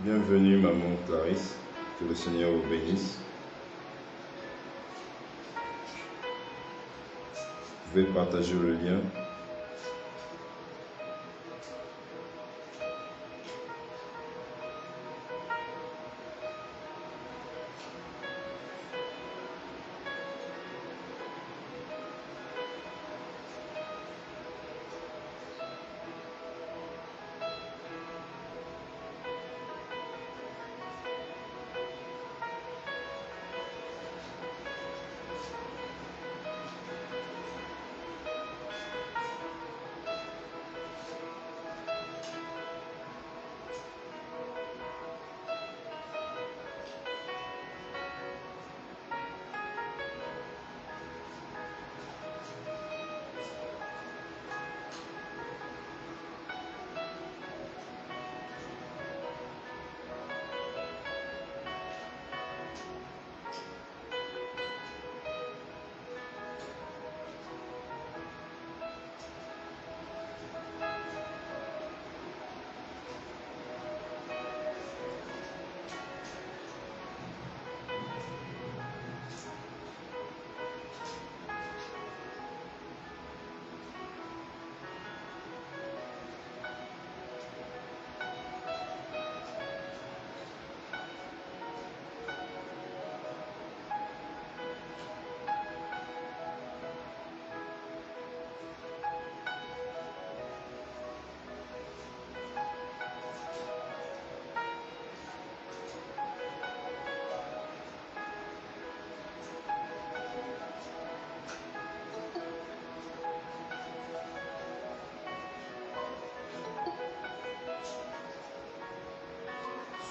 Bienvenue maman Clarisse, que le Seigneur vous bénisse. Vous pouvez partager le lien.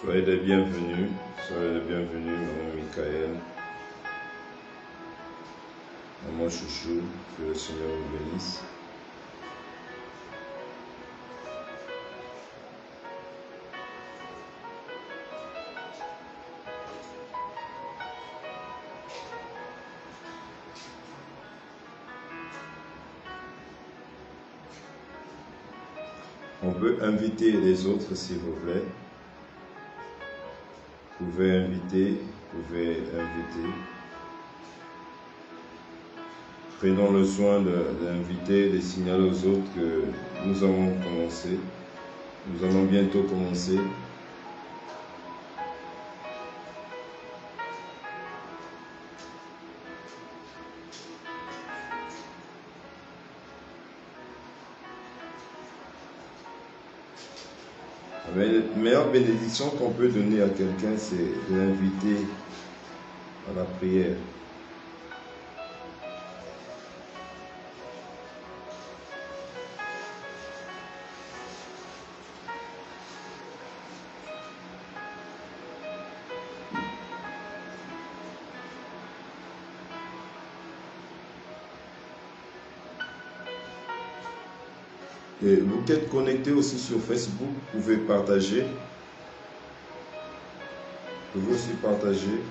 Soyez les bienvenus, maman Michael, maman Chouchou, que le Seigneur vous bénisse. On peut inviter les autres s'il vous plaît. Vous pouvez inviter. Prenons le soin d'inviter, de signaler aux autres que nous avons commencé. Nous allons bientôt commencer. Mais la meilleure bénédiction qu'on peut donner à quelqu'un, c'est de l'inviter à la prière. Et vous qui êtes connectés aussi sur Facebook, vous pouvez partager. Vous pouvez aussi partager.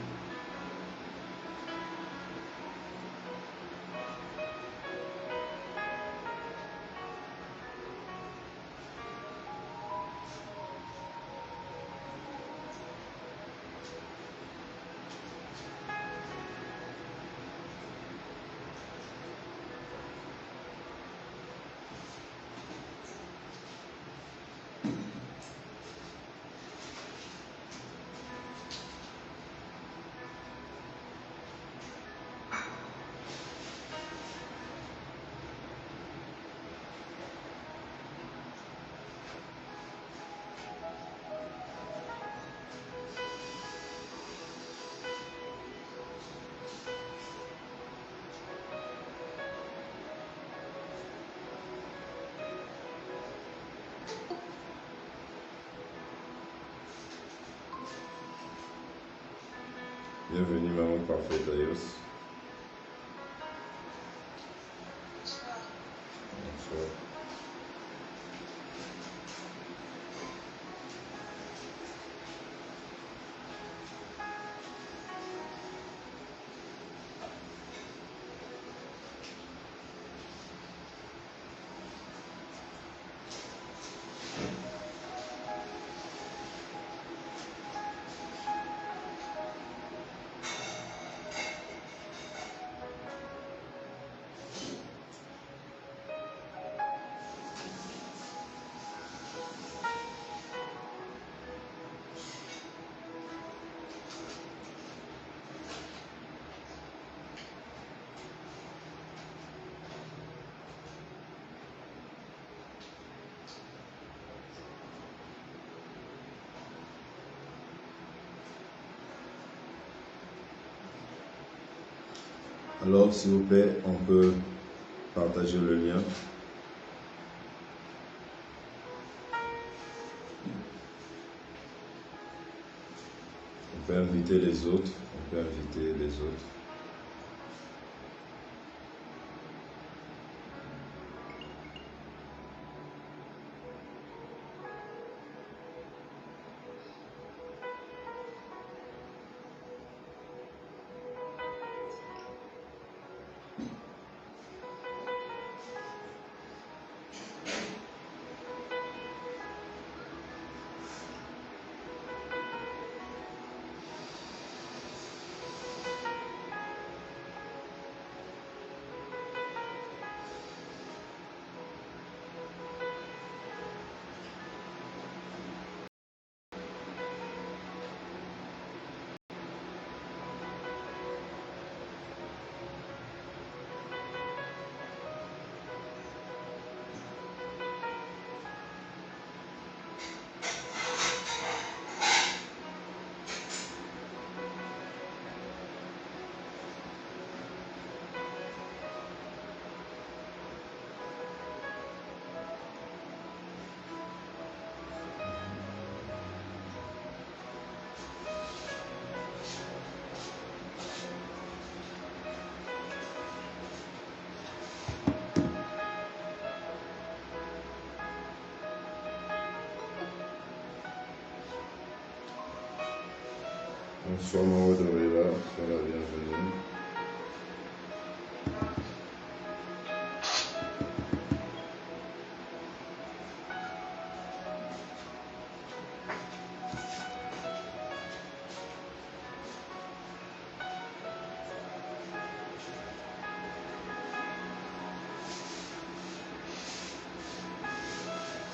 Bienvenue maman parfaite Ayos. Bonsoir. Alors, s'il vous plaît, on peut partager le lien. On peut inviter les autres. On peut inviter les autres. Bonsoir Maman Dorela, sois la bienvenue.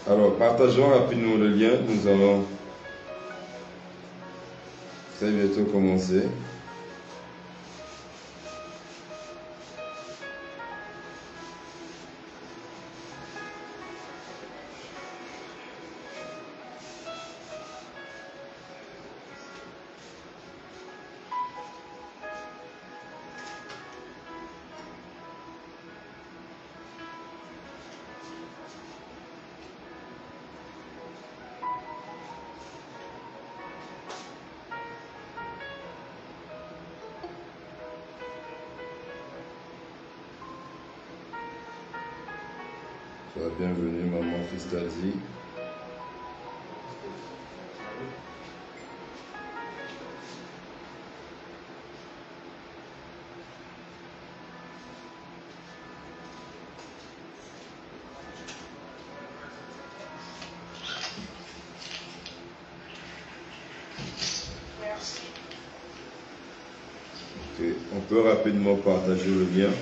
Alors, partageons rapidement le lien. Nous allons très bientôt commencer. Sois bienvenue, Maman Fistazi. Ok, on peut rapidement partager le lien.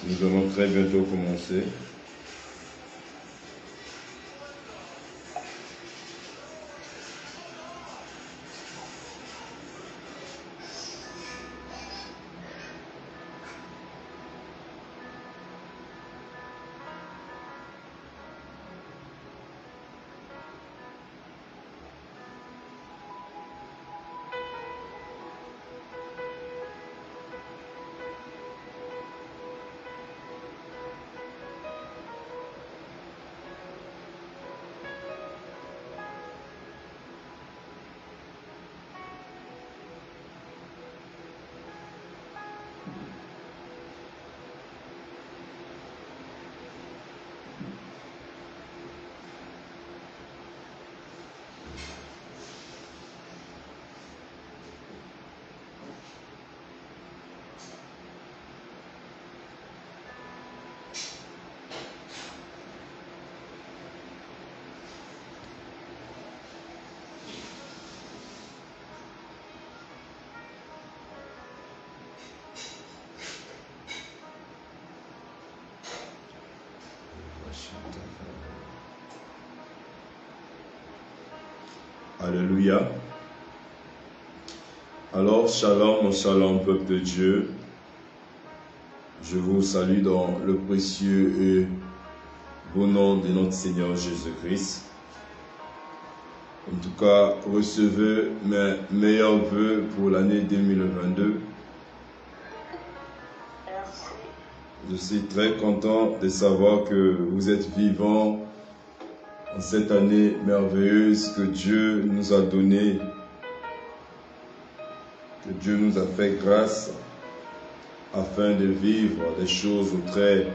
Nous allons très bientôt commencer. Alléluia. Alors, shalom, shalom, peuple de Dieu. Je vous salue dans le précieux et beau nom de notre Seigneur Jésus-Christ. En tout cas, recevez mes meilleurs vœux pour l'année 2022. Je suis très content de savoir que vous êtes vivants en cette année merveilleuse que Dieu nous a donnée, que Dieu nous a fait grâce afin de vivre des choses très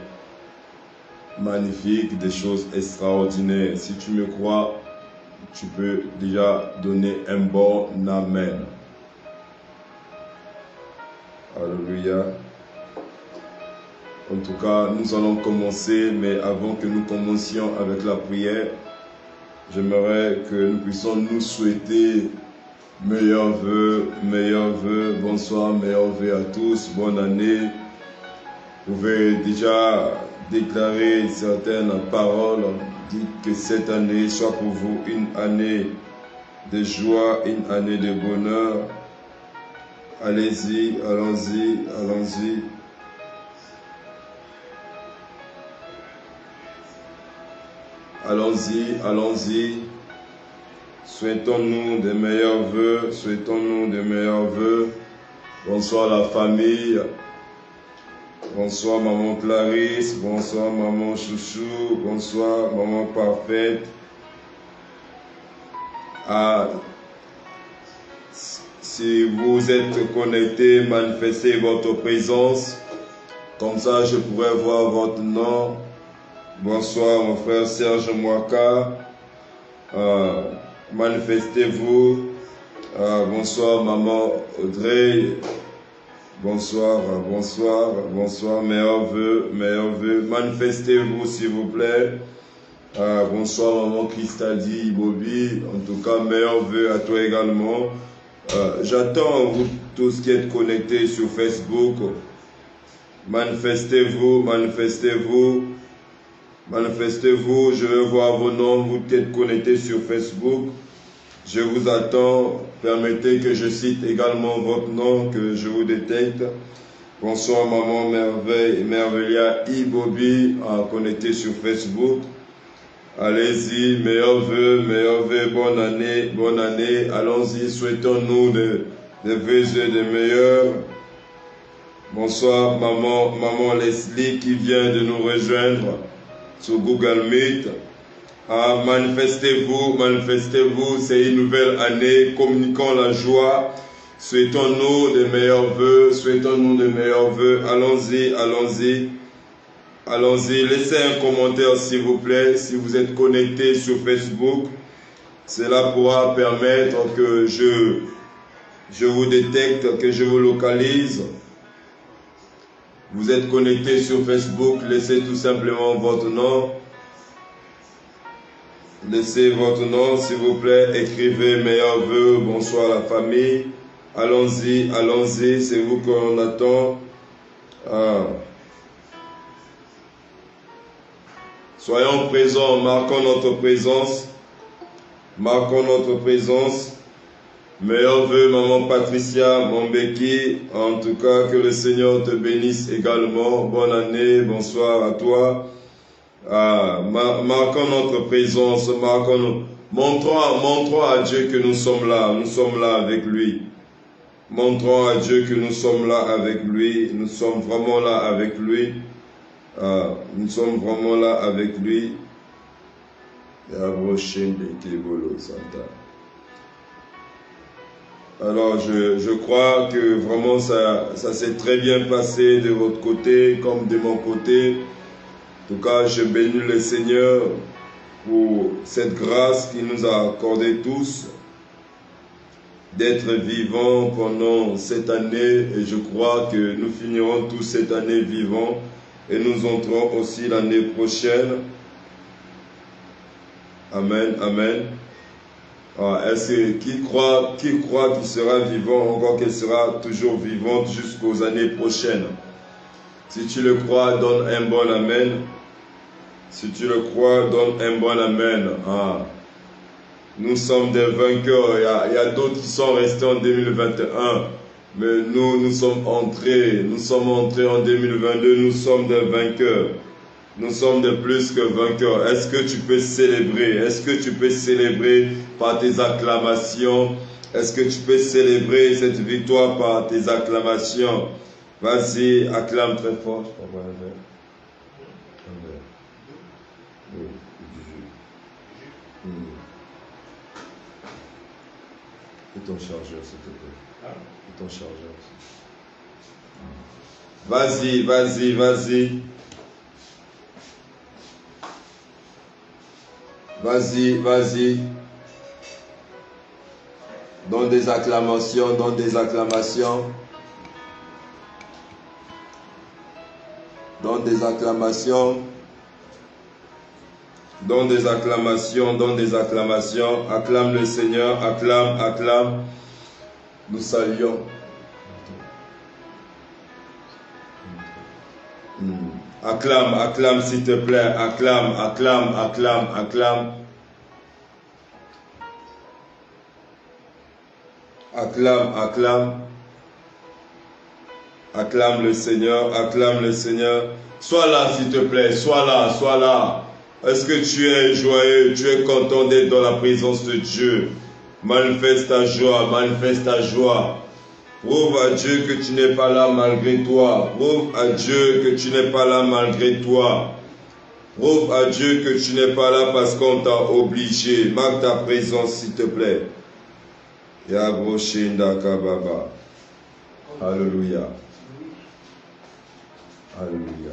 magnifiques, des choses extraordinaires. Si tu me crois, tu peux déjà donner un bon Amen. Alléluia. En tout cas, nous allons commencer, mais avant que nous commencions avec la prière, j'aimerais que nous puissions nous souhaiter meilleurs vœux, bonsoir, meilleurs vœux à tous, bonne année. Vous pouvez déjà déclarer certaines paroles, dites que cette année soit pour vous une année de joie, une année de bonheur. Allez-y, allons-y, allons-y. Allons-y, allons-y. Souhaitons-nous des meilleurs vœux, souhaitons-nous des meilleurs vœux. Bonsoir la famille. Bonsoir maman Clarisse, bonsoir maman Chouchou, bonsoir maman Parfaite. Si vous êtes connectés, manifestez votre présence. Comme ça, je pourrais voir votre nom. Bonsoir mon frère Serge Mouaka, manifestez-vous. Bonsoir maman Audrey, bonsoir, bonsoir, bonsoir, meilleurs vœux, manifestez-vous s'il vous plaît. Bonsoir maman Christadi Bobby, en tout cas meilleurs vœux à toi également. J'attends vous tous qui êtes connectés sur Facebook, manifestez-vous, manifestez-vous. Manifestez-vous, je veux voir vos noms, vous qui êtes connectés sur Facebook. Je vous attends. Permettez que je cite également votre nom, que je vous détecte. Bonsoir maman Merveilla Ibobi, connecté sur Facebook. Allez-y, meilleurs vœux, bonne année. Allons-y, souhaitons-nous des vœux et des meilleurs. Bonsoir maman Leslie qui vient de nous rejoindre sur Google Meet. Manifestez-vous, c'est une nouvelle année, communiquons la joie, souhaitons-nous des meilleurs vœux, allons-y, laissez un commentaire s'il vous plaît, si vous êtes connecté sur Facebook, cela pourra permettre que je vous détecte, que je vous localise. Vous êtes connecté sur Facebook, laissez tout simplement votre nom. Laissez votre nom, s'il vous plaît. Écrivez meilleurs vœux, bonsoir la famille. Allons-y, c'est vous qu'on attend. Soyons présents, marquons notre présence. Meilleurs vœux, maman Patricia, mon Becky. En tout cas, que le Seigneur te bénisse également. Bonne année, bonsoir à toi. Marquons notre présence, montrons à Dieu que nous sommes là avec lui. Montrons à Dieu que nous sommes là avec lui. Nous sommes vraiment là avec lui. Alors, je crois que vraiment ça s'est très bien passé de votre côté comme de mon côté. En tout cas, je bénis le Seigneur pour cette grâce qu'il nous a accordée tous, d'être vivants pendant cette année. Et je crois que nous finirons tous cette année vivants et nous entrons aussi l'année prochaine. Amen, amen. Est-ce que qui croit qu'il sera vivant, encore qu'elle sera toujours vivante jusqu'aux années prochaines? Si tu le crois, donne un bon amen. Si tu le crois, donne un bon amen. Nous sommes des vainqueurs. Il y a d'autres qui sont restés en 2021. Mais nous sommes entrés en 2022. Nous sommes des vainqueurs. Nous sommes de plus que vainqueurs. Est-ce que tu peux célébrer? Est-ce que tu peux célébrer par tes acclamations? Est-ce que tu peux célébrer cette victoire par tes acclamations? Vas-y, acclame très fort. Et ton chargeur, s'il te plaît. Et ton chargeur. Vas-y, vas-y, vas-y. Vas-y, vas-y. Donne des acclamations, donne des acclamations. Donne des acclamations. Donne des acclamations, donne des acclamations. Acclame le Seigneur, acclame, acclame. Nous saluons. Acclame, acclame s'il te plaît. Acclame, acclame, acclame, acclame. Acclame, acclame. Acclame le Seigneur, acclame le Seigneur. Sois là s'il te plaît, sois là, sois là. Est-ce que tu es joyeux, tu es content d'être dans la présence de Dieu? Manifeste ta joie, manifeste ta joie. Prouve à Dieu que tu n'es pas là malgré toi. Prouve à Dieu que tu n'es pas là malgré toi. Prouve à Dieu que tu n'es pas là parce qu'on t'a obligé. Marque ta présence s'il te plaît. Yabroshinda Kababa. Alléluia. Alléluia.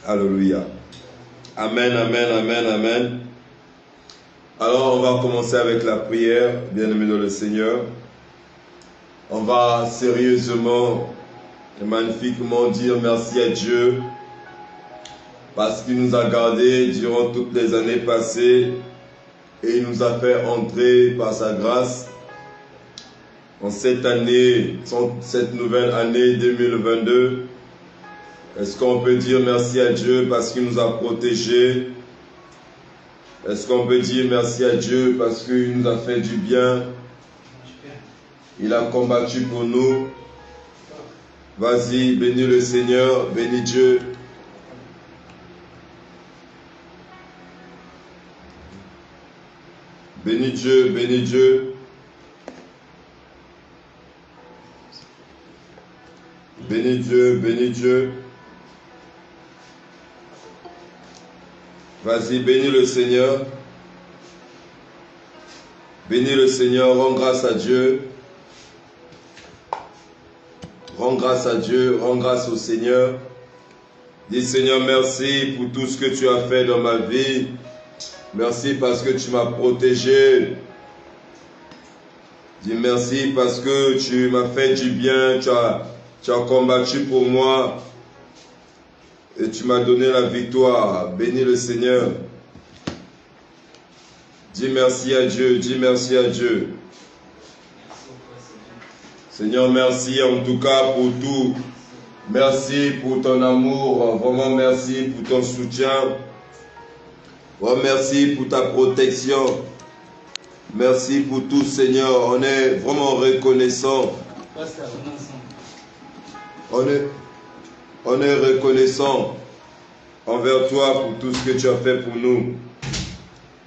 Alléluia. Amen, amen, amen, amen. Alors on va commencer avec la prière, bien-aimés dans le Seigneur. On va sérieusement et magnifiquement dire merci à Dieu parce qu'il nous a gardés durant toutes les années passées et il nous a fait entrer par sa grâce en cette année, cette nouvelle année 2022. Est-ce qu'on peut dire merci à Dieu parce qu'il nous a protégés? Est-ce qu'on peut dire merci à Dieu parce qu'il nous a fait du bien? Il a combattu pour nous. Vas-y, bénis le Seigneur, bénis Dieu. Bénis Dieu, bénis Dieu. Bénis Dieu, bénis Dieu. Vas-y, bénis le Seigneur. Bénis le Seigneur, rends grâce à Dieu. Rends grâce à Dieu, rends grâce au Seigneur. Dis Seigneur, merci pour tout ce que tu as fait dans ma vie. Merci parce que tu m'as protégé. Dis merci parce que tu m'as fait du bien. Tu as combattu pour moi. Et tu m'as donné la victoire. Bénis le Seigneur. Dis merci à Dieu. Dis merci à Dieu. Seigneur, merci en tout cas pour tout. Merci pour ton amour. Vraiment merci pour ton soutien. Vraiment merci pour ta protection. Merci pour tout, Seigneur. On est vraiment reconnaissant. On est reconnaissant envers toi pour tout ce que tu as fait pour nous.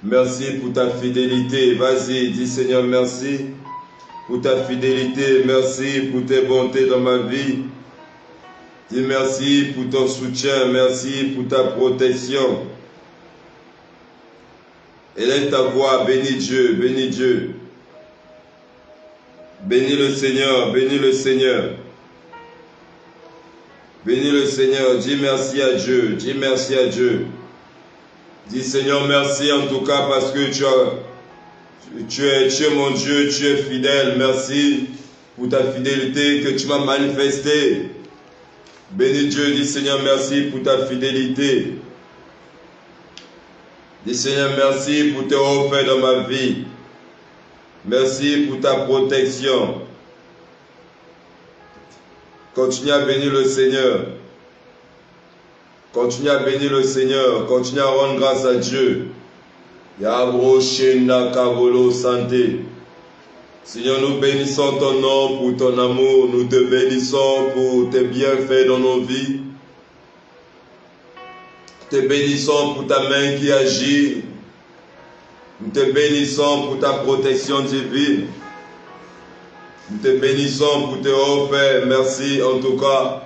Merci pour ta fidélité. Vas-y, dis Seigneur, merci pour ta fidélité. Merci pour tes bontés dans ma vie. Dis merci pour ton soutien. Merci pour ta protection. Élève ta voix, bénis Dieu, bénis Dieu. Bénis le Seigneur, bénis le Seigneur. Bénis le Seigneur, dis merci à Dieu, dis merci à Dieu. Dis Seigneur, merci en tout cas parce que tu es mon Dieu, tu es fidèle. Merci pour ta fidélité que tu m'as manifestée. Bénis Dieu, dis Seigneur, merci pour ta fidélité. Dis Seigneur, merci pour tes offres dans ma vie. Merci pour ta protection. Continue à bénir le Seigneur. Continue à bénir le Seigneur. Continue à rendre grâce à Dieu. Yabro Shenda Kavolo Santé. Seigneur, nous bénissons ton nom pour ton amour. Nous te bénissons pour tes bienfaits dans nos vies. Te bénissons pour ta main qui agit Nous te bénissons pour ta protection divine. Nous te bénissons pour tes offres. Merci en tout cas.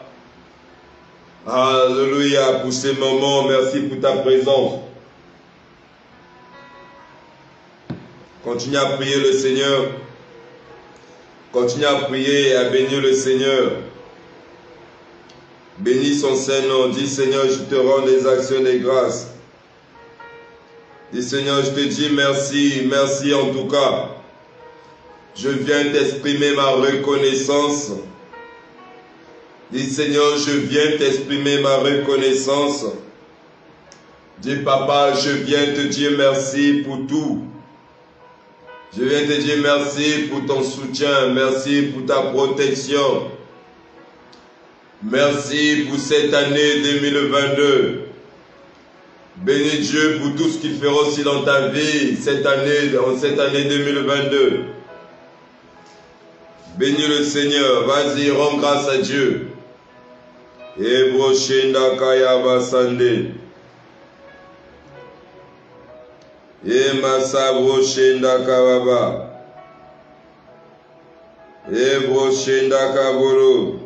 Alléluia pour ces moments. Merci pour ta présence. Continue à prier le Seigneur. Continue à prier et à bénir le Seigneur. Bénis son Saint-Nom. Dis Seigneur, je te rends des actions de grâce. Dis Seigneur, je te dis merci. Merci en tout cas. Je viens t'exprimer ma reconnaissance. Dis Seigneur, je viens t'exprimer ma reconnaissance. Dis Papa, je viens te dire merci pour tout. Je viens te dire merci pour ton soutien, merci pour ta protection. Merci pour cette année 2022. Bénis Dieu pour tout ce qu'il fera aussi dans ta vie cette année 2022. Bénis le Seigneur, vas-y, rends grâce à Dieu. Ebro Shenda Kaya Basande. Emasabro Shenda Kababa. Ebro Shenda Kaboro.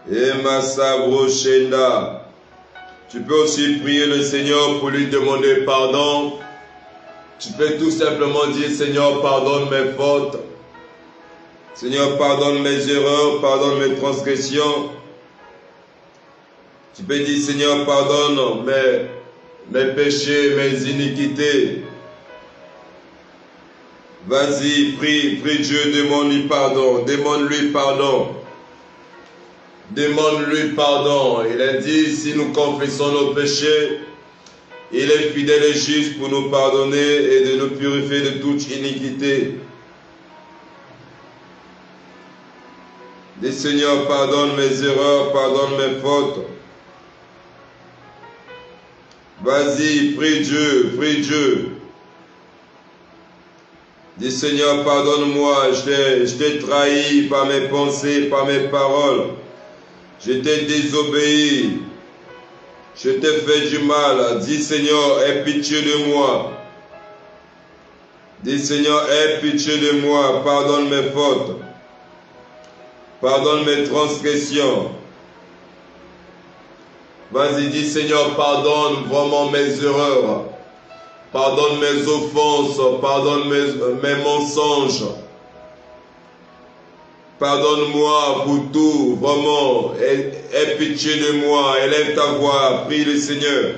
Emasabro Shenda. Tu peux aussi prier le Seigneur pour lui demander pardon. Tu peux tout simplement dire Seigneur, pardonne mes fautes. Seigneur, pardonne mes erreurs, pardonne mes transgressions. Tu peux dire Seigneur, pardonne mes péchés, mes iniquités. Vas-y, prie Dieu, demande-lui pardon, demande-lui pardon. Demande-lui pardon. Il a dit, si nous confessons nos péchés, il est fidèle et juste pour nous pardonner et de nous purifier de toute iniquité. Dis Seigneur, pardonne mes erreurs, pardonne mes fautes. Vas-y, prie Dieu, prie Dieu. Dis Seigneur, pardonne-moi, je t'ai trahi par mes pensées, par mes paroles. Je t'ai désobéi. Je t'ai fait du mal. Dis Seigneur, aie pitié de moi. Dis Seigneur, aie pitié de moi. Pardonne mes fautes. Pardonne mes transgressions. Vas-y, dis Seigneur, pardonne vraiment mes erreurs. Pardonne mes offenses. Pardonne mes mensonges. Pardonne-moi pour tout, vraiment. Aie pitié de moi. Élève ta voix. Prie le Seigneur.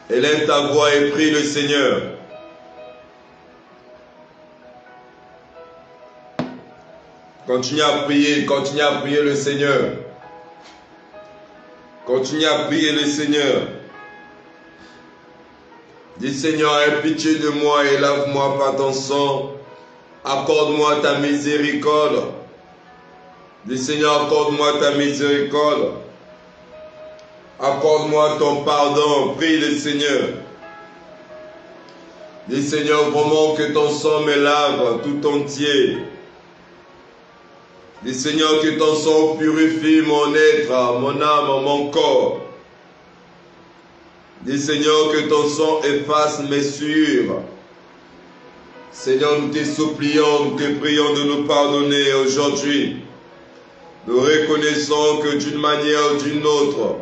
Élève ta voix et prie le Seigneur. Continue à prier le Seigneur. Continue à prier le Seigneur. Dis Seigneur, aie pitié de moi et lave-moi par ton sang. Accorde-moi ta miséricorde. Dis Seigneur, accorde-moi ta miséricorde. Accorde-moi ton pardon. Prie le Seigneur. Dis Seigneur, vraiment que ton sang me lave tout entier. Dis Seigneur, que ton sang purifie mon être, mon âme, mon corps. Dis Seigneur, que ton sang efface mes souillures. Seigneur, nous te supplions, nous te prions de nous pardonner aujourd'hui. Nous reconnaissons que d'une manière ou d'une autre,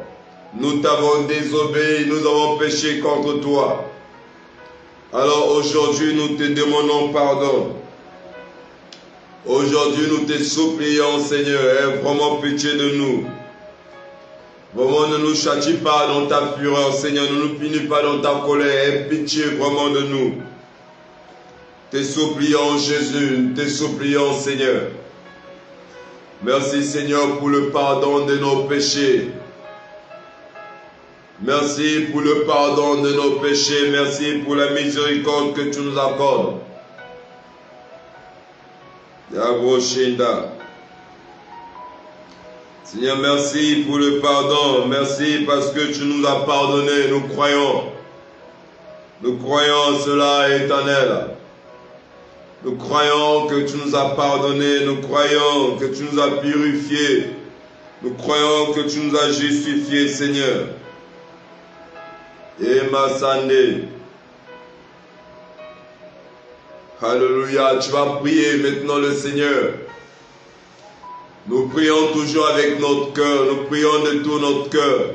nous t'avons désobéi, nous avons péché contre toi. Alors aujourd'hui, nous te demandons pardon. Aujourd'hui, nous te supplions, Seigneur, aie vraiment pitié de nous. Vraiment, ne nous châtie pas dans ta fureur, Seigneur, ne nous punis pas dans ta colère, aie pitié vraiment de nous. Te supplions, Jésus, te supplions, Seigneur. Merci, Seigneur, pour le pardon de nos péchés. Merci pour le pardon de nos péchés. Merci pour la miséricorde que tu nous accordes. Seigneur, merci pour le pardon. Merci parce que tu nous as pardonné. Nous croyons. Nous croyons cela, éternel. Nous croyons que tu nous as pardonné. Nous croyons que tu nous as purifiés. Nous croyons que tu nous as justifiés, Seigneur. Ema Sande. Alléluia. Tu vas prier maintenant le Seigneur. Nous prions toujours avec notre cœur. Nous prions de tout notre cœur.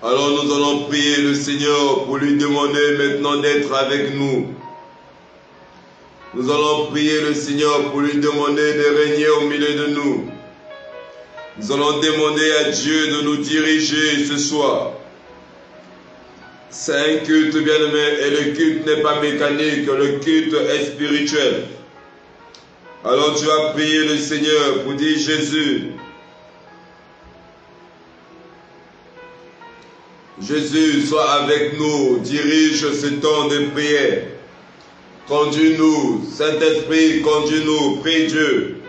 Alors nous allons prier le Seigneur pour lui demander maintenant d'être avec nous. Nous allons prier le Seigneur pour lui demander de régner au milieu de nous. Nous allons demander à Dieu de nous diriger ce soir. C'est un culte, bien-aimé, et le culte n'est pas mécanique, le culte est spirituel. Alors tu vas prier le Seigneur pour dire Jésus. Jésus, sois avec nous, dirige ce temps de prière. Conduis-nous, Saint-Esprit, conduis-nous, prie Dieu.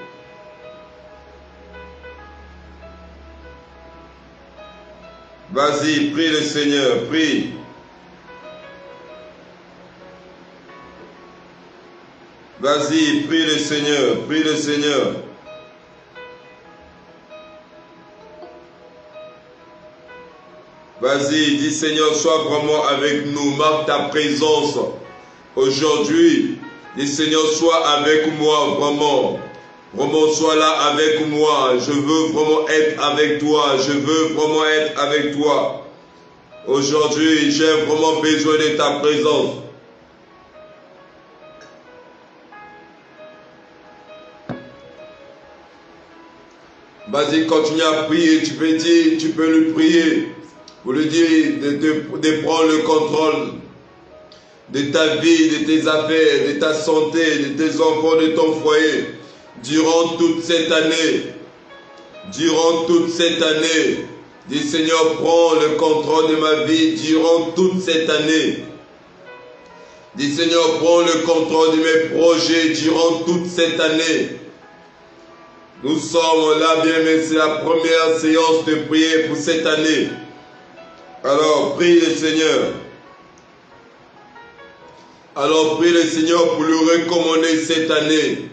Vas-y, prie le Seigneur, prie. Vas-y, prie le Seigneur, prie le Seigneur. Vas-y, dis Seigneur, sois vraiment avec nous, marque ta présence aujourd'hui. Dis Seigneur, sois avec moi vraiment. Vraiment, sois là avec moi. Je veux vraiment être avec toi. Je veux vraiment être avec toi. Aujourd'hui, j'ai vraiment besoin de ta présence. Vas-y, continue à prier. Tu peux lui prier pour lui dire de prendre le contrôle de ta vie, de tes affaires, de ta santé, de tes enfants, de ton foyer. Durant toute cette année, dis Seigneur, prends le contrôle de ma vie durant toute cette année. Dis Seigneur, prends le contrôle de mes projets durant toute cette année. Nous sommes là, bien, mais c'est la première séance de prière pour cette année. Alors, prie le Seigneur. Alors, prie le Seigneur pour lui recommander cette année.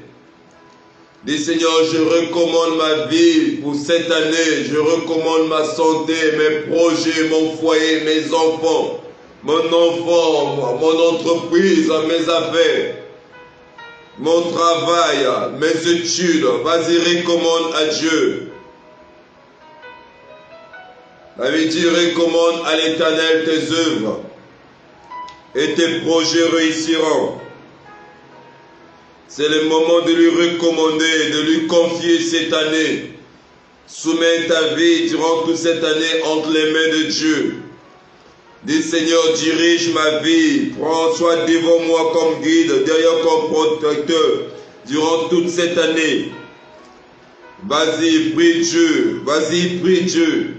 Dis Seigneur, je recommande ma vie pour cette année. Je recommande ma santé, mes projets, mon foyer, mes enfants, mon enfant, mon entreprise, mes affaires, mon travail, mes études. Vas-y, recommande à Dieu. La vie dit, recommande à l'Éternel tes œuvres et tes projets réussiront. C'est le moment de lui recommander, de lui confier cette année. Soumets ta vie durant toute cette année entre les mains de Dieu. Dis Seigneur, dirige ma vie. Sois devant moi comme guide, derrière comme protecteur durant toute cette année. Vas-y, prie Dieu. Vas-y, prie Dieu.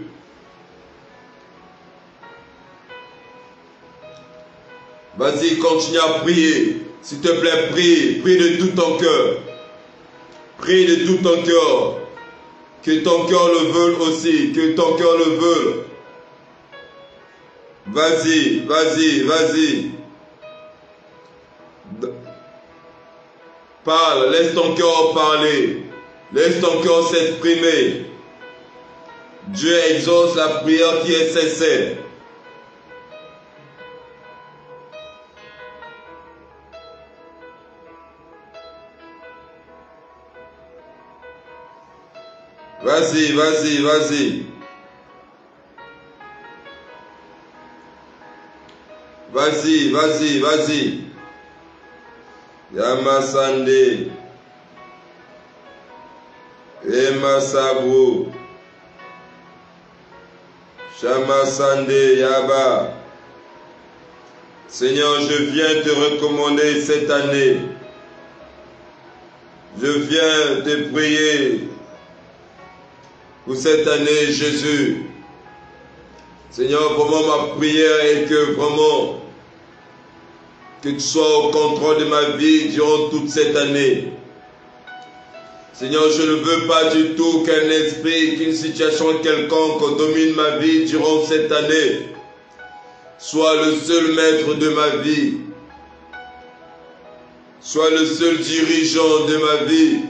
Vas-y, continue à prier. S'il te plaît, prie. Prie de tout ton cœur. Prie de tout ton cœur. Que ton cœur le veuille aussi. Que ton cœur le veuille. Vas-y, vas-y, vas-y. Parle, laisse ton cœur parler. Laisse ton cœur s'exprimer. Dieu exauce la prière qui est sincère. Vas-y, vas-y, vas-y. Vas-y, vas-y, vas-y. Yamasande. Emasabu. Shamasande Yaba. Seigneur, je viens te recommander cette année. Je viens te prier pour cette année, Jésus. Seigneur, vraiment ma prière est que vraiment que tu sois au contrôle de ma vie durant toute cette année. Seigneur, je ne veux pas du tout qu'un esprit, qu'une situation quelconque domine ma vie durant cette année. Sois le seul maître de ma vie. Sois le seul dirigeant de ma vie.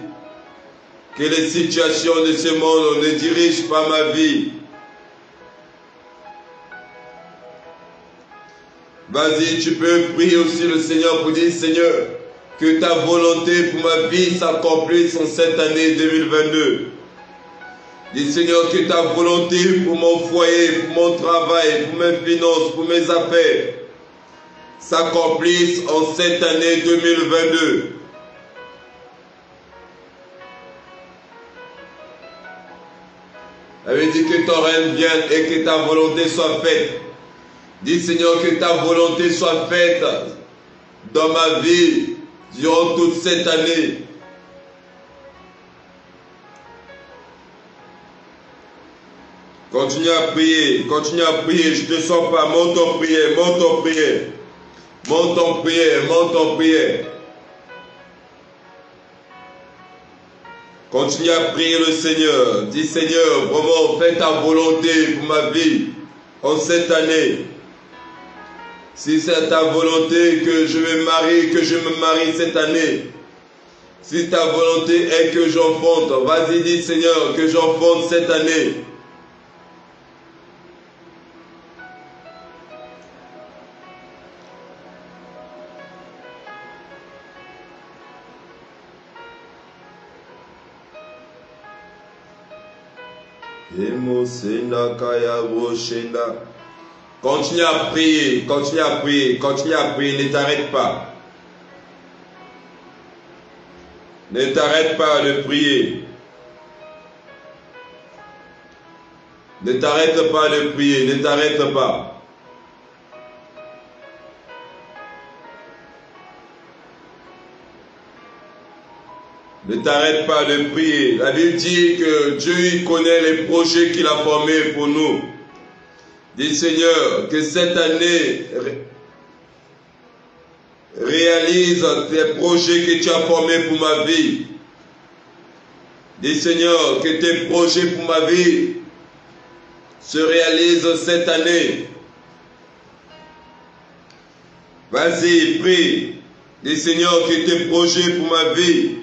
Que les situations de ce monde ne dirigent pas ma vie. Vas-y, tu peux prier aussi le Seigneur pour dire, Seigneur, que ta volonté pour ma vie s'accomplisse en cette année 2022. Dis, Seigneur, que ta volonté pour mon foyer, pour mon travail, pour mes finances, pour mes affaires, s'accomplisse en cette année 2022. Elle dit que ton règne vienne et que ta volonté soit faite. Dis, Seigneur, que ta volonté soit faite dans ma vie durant toute cette année. Continue à prier, je ne te sens pas, monte en prière, monte en prière, monte en prière, monte en prière. Continue à prier le Seigneur, dis Seigneur, vraiment fais ta volonté pour ma vie en cette année. Si c'est ta volonté que je me marie cette année. Si ta volonté est que j'enfante, vas-y dis Seigneur que j'enfante cette année. Continue à prier, continue à prier, continue à prier, ne t'arrête pas. Ne t'arrête pas de prier. Ne t'arrête pas de prier, ne t'arrête pas. Ne t'arrête pas de prier. La Bible dit que Dieu il connaît les projets qu'il a formés pour nous. Dis Seigneur, que cette année réalise tes projets que tu as formés pour ma vie. Dis Seigneur, que tes projets pour ma vie se réalisent cette année. Vas-y, prie. Dis Seigneur, que tes projets pour ma vie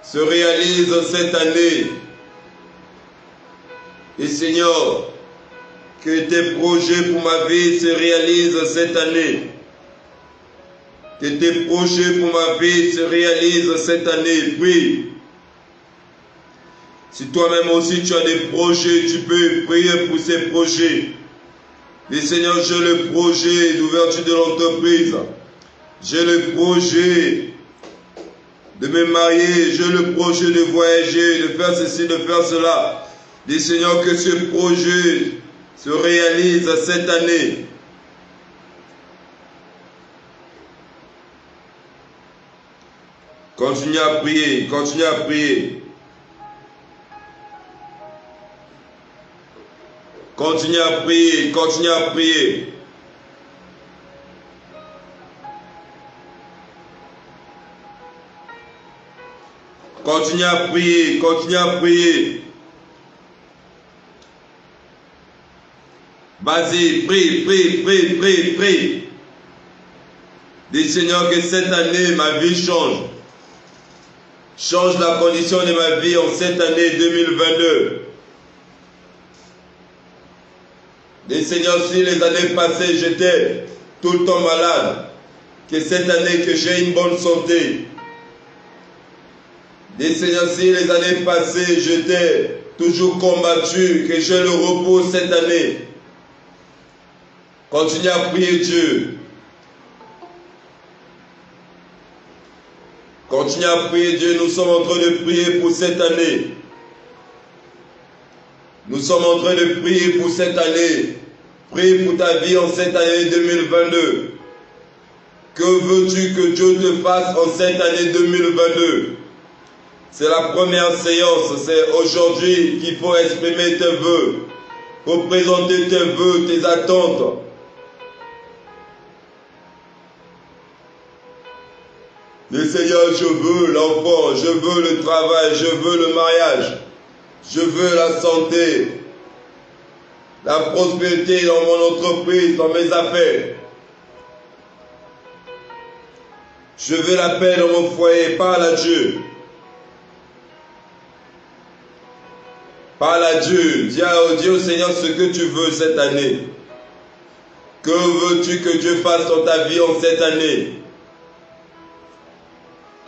se réalisent cette année. Et Seigneur, que tes projets pour ma vie se réalisent cette année. Que tes projets pour ma vie se réalisent cette année. Prie. Si toi-même aussi tu as des projets, tu peux prier pour ces projets. Et Seigneur, j'ai le projet d'ouverture de l'entreprise. J'ai le projet de me marier, j'ai le projet de voyager, de faire ceci, de faire cela. Dis Seigneur que ce projet se réalise cette année. Continue à prier, continue à prier. Continue à prier, continue à prier. Continue à prier, continue à prier. Vas-y, prie, prie, prie, prie, prie. Dis Seigneur que cette année ma vie change. Change la condition de ma vie en cette année 2022. Dis Seigneur, si les années passées j'étais tout le temps malade, que cette année que j'ai une bonne santé. Dis Seigneur, si les années passées j'étais toujours combattu, que j'ai le repos cette année. Continue à prier Dieu. Continue à prier Dieu. Nous sommes en train de prier pour cette année. Nous sommes en train de prier pour cette année. Prie pour ta vie en cette année 2022. Que veux-tu que Dieu te fasse en cette année 2022? C'est la première séance. C'est aujourd'hui qu'il faut exprimer tes vœux. Il faut présenter tes vœux, tes attentes. Le Seigneur, je veux l'enfant, je veux le travail, je veux le mariage, je veux la santé, la prospérité dans mon entreprise, dans mes affaires. Je veux la paix dans mon foyer. Parle à Dieu. Parle à Dieu. Dis au Seigneur ce que tu veux cette année. Que veux-tu que Dieu fasse dans ta vie en cette année?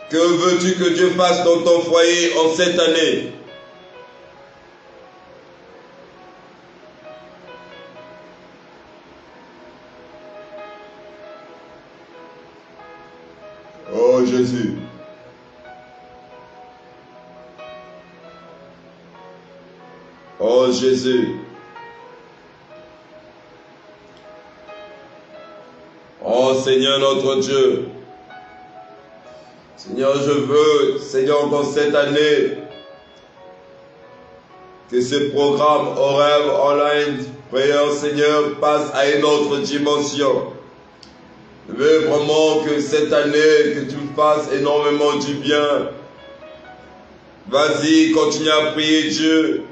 Que veux-tu que Dieu fasse dans ton foyer en cette année? Oh Jésus. Oh Jésus. Oh Seigneur notre Dieu. Seigneur, je veux, Seigneur, dans cette année, que ce programme horaire online, prière, Seigneur, passe à une autre dimension. Je veux vraiment que cette année, que tu me fasses énormément du bien. Vas-y, continue à prier Dieu.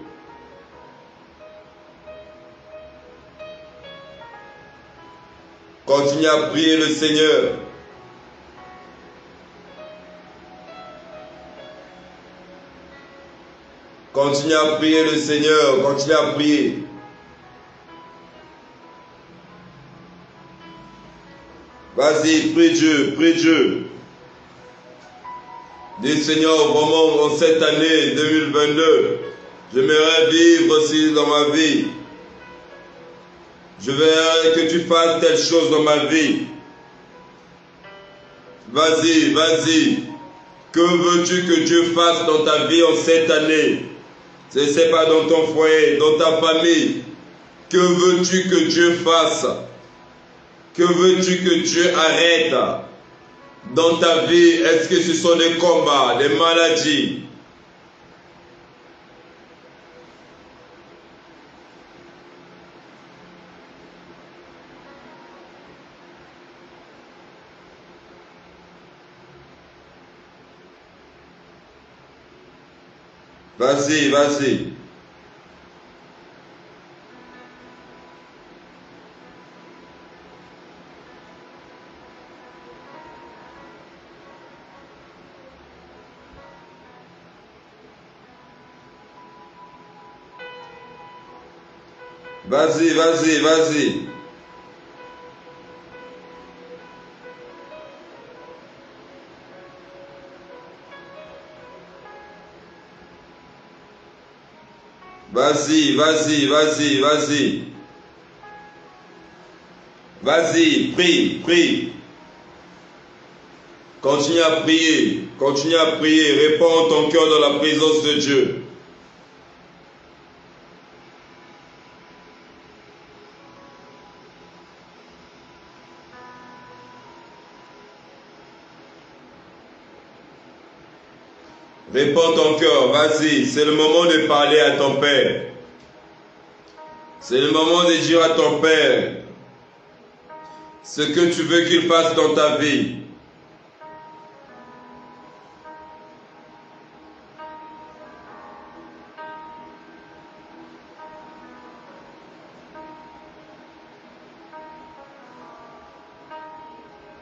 Continue à prier le Seigneur. Continue à prier le Seigneur. Continue à prier. Vas-y, prie Dieu, prie Dieu. Dis Seigneur, vraiment en cette année 2022, j'aimerais vivre aussi dans ma vie. Je veux que tu fasses telle chose dans ma vie. Vas-y, vas-y. Que veux-tu que Dieu fasse dans ta vie en cette année? Je ne sais pas, dans ton foyer, dans ta famille. Que veux-tu que Dieu fasse? Que veux-tu que Dieu arrête dans ta vie? Est-ce que ce sont des combats, des maladies? Vas-y, vas-y. Vas-y, vas-y, vas-y. Vas-y, vas-y, vas-y, vas-y. Vas-y, prie, prie. Continue à prier, continue à prier. Réponds ton cœur dans la présence de Dieu. Réponds ton cœur, vas-y, c'est le moment de parler à ton Père. C'est le moment de dire à ton Père ce que tu veux qu'il fasse dans ta vie.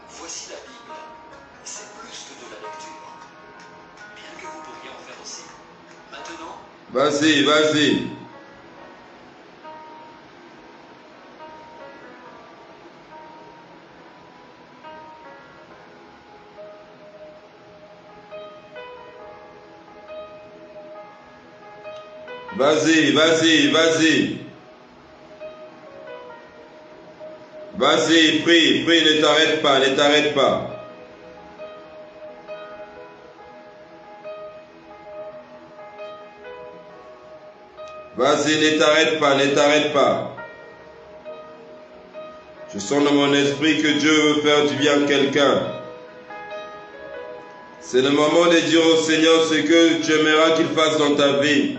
Voici la Bible. C'est plus que de la lecture. Bien que vous pourriez en faire aussi. Maintenant, Vas-y, vas-y. Vas-y, vas-y, vas-y. Vas-y, prie, prie, ne t'arrête pas, ne t'arrête pas. Vas-y, ne t'arrête pas, ne t'arrête pas. Je sens dans mon esprit que Dieu veut faire du bien à quelqu'un. C'est le moment de dire au Seigneur ce que tu aimeras qu'il fasse dans ta vie.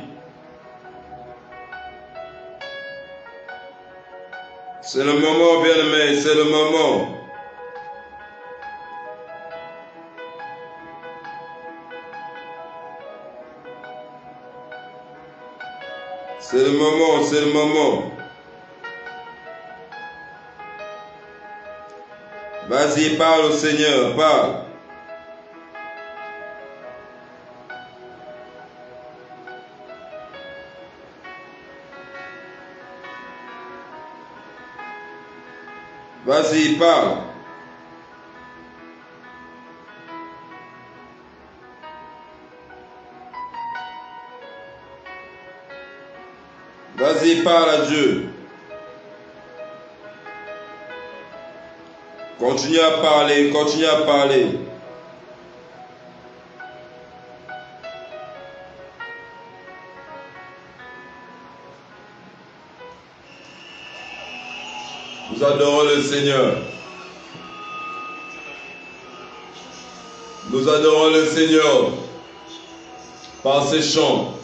C'est le moment, bien-aimé, c'est le moment. C'est le moment, c'est le moment. Vas-y, parle au Seigneur, parle. Vas-y, parle. Vas-y, parle à Dieu. Continue à parler, continue à parler. Nous adorons le Seigneur. Nous adorons le Seigneur par ces chants,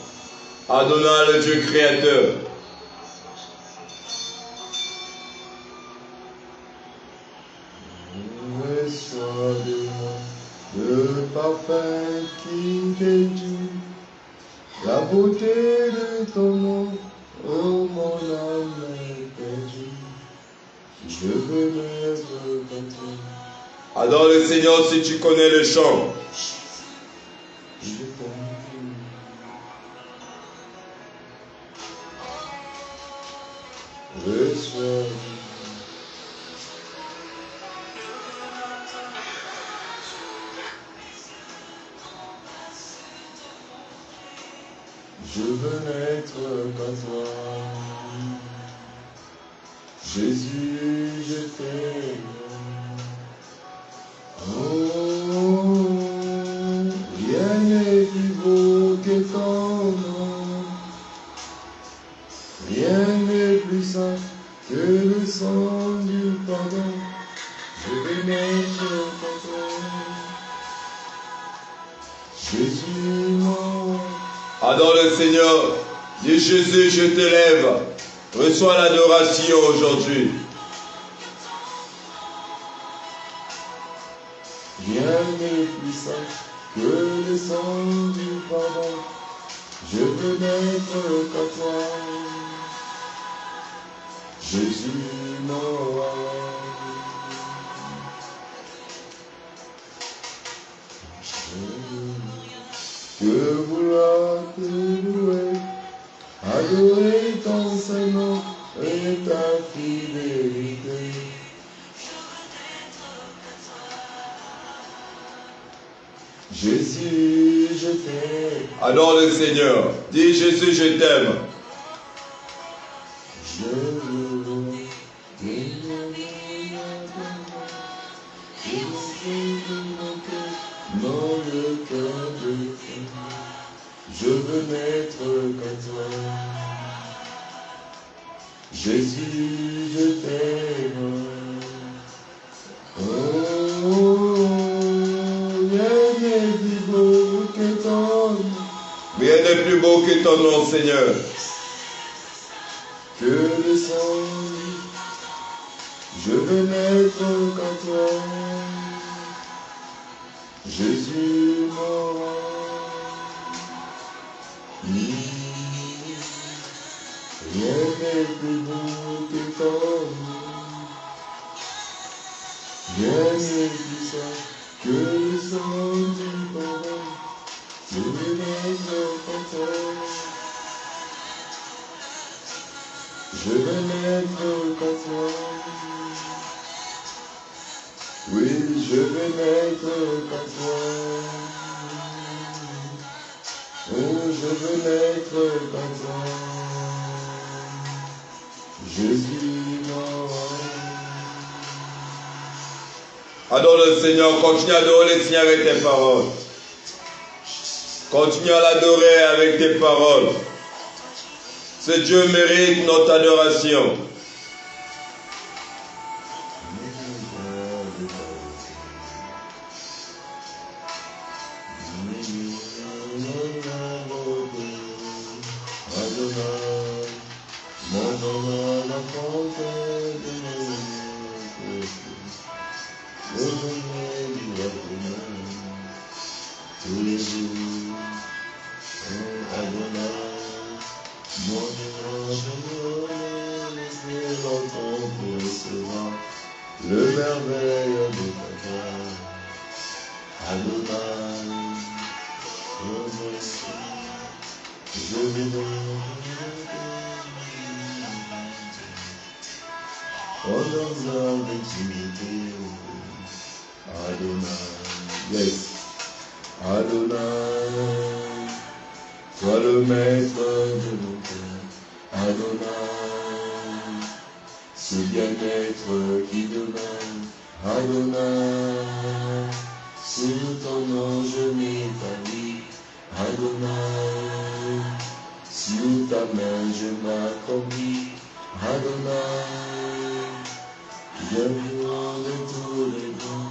adorant le Dieu créateur. Reçois de moi le parfum qui t'est dû, la beauté de ton nom, oh mon âme est perdue. Je veux m'être comme toi. Adore le Seigneur si tu connais le chant. Je t'aime. Reçois de moi. Je veux n'être comme toi. Jésus, je t'aime. Oh, rien n'est plus beau que ton nom. Rien n'est plus saint que le sang du pardon. Je veux n'être comme toi. Jésus, mon Adore le Seigneur. Dis Jésus, je t'élève. Reçois l'adoration aujourd'hui. rien n'est plus saint que le sang du pardon. Je veux n'être qu'à toi. Jésus, mon roi. Que vouloir te louer, adorer ton Saint-Nom et ta fidélité. Jésus, je t'aime. Adore le Seigneur. Dis Jésus, je t'aime. Je veux dans le cœur de toi. Je veux n'être comme toi. Jésus, je t'aime. Oh, rien n'est plus beau que ton nom. Rien n'est plus beau que ton nom, Seigneur. Que le sang, je veux n'être qu'à toi. Jésus, mon roi. Rien n'est plus beau que ton nom. Rien n'est plus saint que le sang du pardon. Je veux n'être qu'à toi. Je veux n'être qu'à toi. Oui, je veux n'être qu'à toi. Oh, je veux n'être qu'à toi. Jésus, mon roi. Adore le Seigneur. Continue à adorer le Seigneur avec tes paroles. Continue à l'adorer avec tes paroles. Ce Dieu mérite notre adoration. Le merveille de ta gloire, Adonai, je vais Honneur avec dignité. Adonai. Yes. Adonai. Sois le maître de nos cœurs. Adonai. Ce bien-être qui demeure. Adonai. Sous ton nom je m'établis. Adonai. Sous ta main je m'accomplis. Adonai. Bienvenue de tous les temps.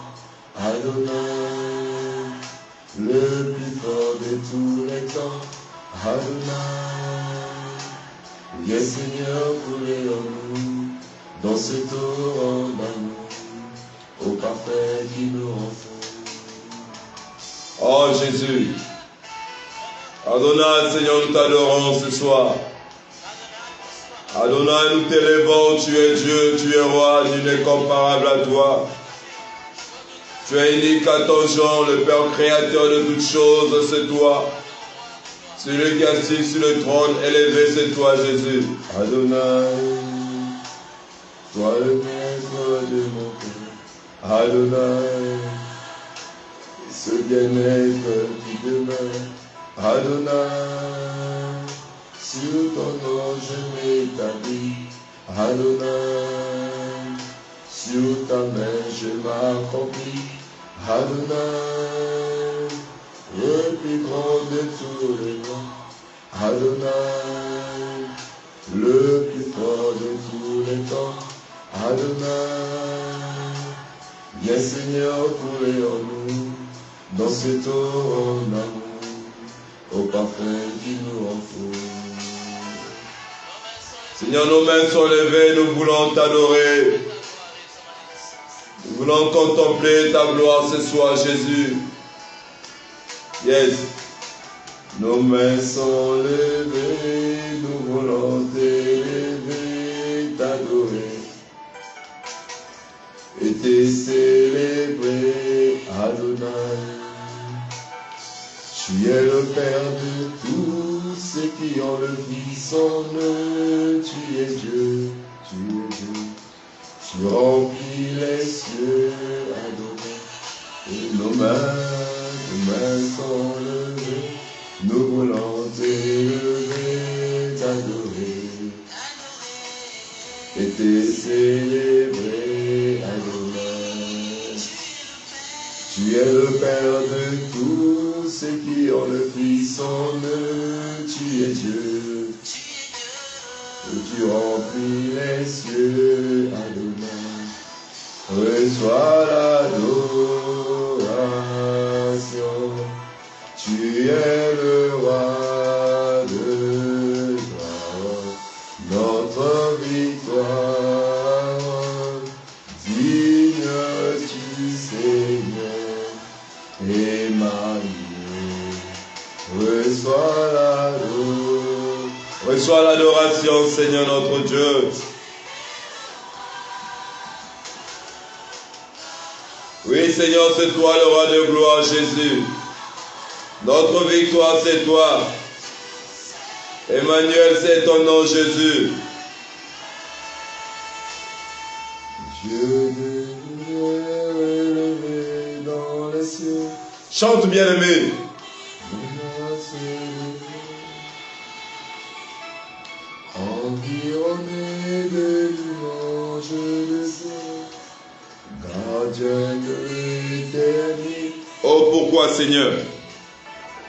Adonai. Le plus fort de tous les temps. Adonai. Viens Seigneur couler en nous. Dans ce torrent d'amour. Au parfait qui nous rend fous. Oh Jésus. Adonai, Seigneur, nous t'adorons ce soir. Adonai, nous t'élevons, tu es Dieu, tu es roi, nul n'est comparable à toi. Tu es unique à ton genre, le Père créateur de toutes choses, c'est toi. Celui qui est assis sur le trône, élevé, c'est toi, Jésus. Adonai, toi le maître de mon cœur. Adonai, ce bien-être qui demeure. Adonai, sur ton nom je m'établis. Adonai, sur ta main je m'accomplis. Adonai, le plus grand de tous les noms. Adonai, le plus fort de tous les temps. Adonai, viens Seigneur couler en nous, dans ce torrent d'amour. Au parfum qui nous rend fous. Seigneur, nos mains sont levées, nous voulons t'adorer. Nous voulons contempler ta gloire ce soir, Jésus. Yes. Nos mains sont levées, nous voulons t'élever, t'adorer. Et te célébrer, Adonai. Tu es le Père de tous ceux qui ont le Fils en eux. Tu es Dieu, tu es Dieu. Tu remplis les cieux, Adonai. Et nos mains sont levées. Nous voulons t'élever, t'adorer. Et te célébrer, Adonai. Tu es le Père de tous ceux qui ont le Fils en eux. Tu es Dieu. Et tu remplis les cieux, Adonai. Reçois l'adoration. Tu es le roi de gloire, notre victoire. Digne tu Seigneur, Emmanuel. Reçois l'adoration, Seigneur notre Dieu. Oui, Seigneur, c'est toi le roi de gloire, Jésus. Notre victoire, c'est toi. Emmanuel, c'est ton nom, Jésus. Dieu de lumière élevé dans les cieux. Chante, bien-aimé. Environné de louanges de ciel, gardien de l'éternité. Oh, pourquoi, Seigneur?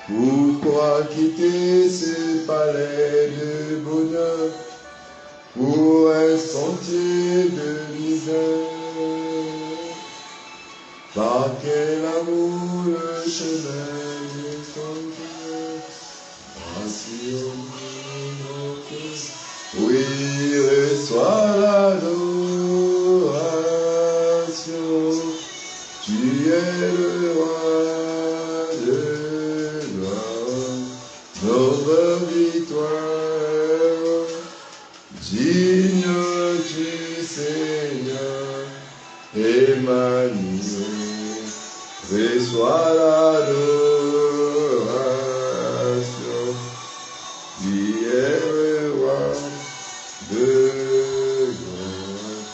Pourquoi quitter ce palais de bonheur pour un sentier de misère? Par quel amour le chemin de ton cœur rassure-nous. Oui, reçois l'adoration. Tu es le roi de gloire, notre victoire. Digne tu Seigneur, Emmanuel. Reçois l'adoration. Tu es le roi de gloire.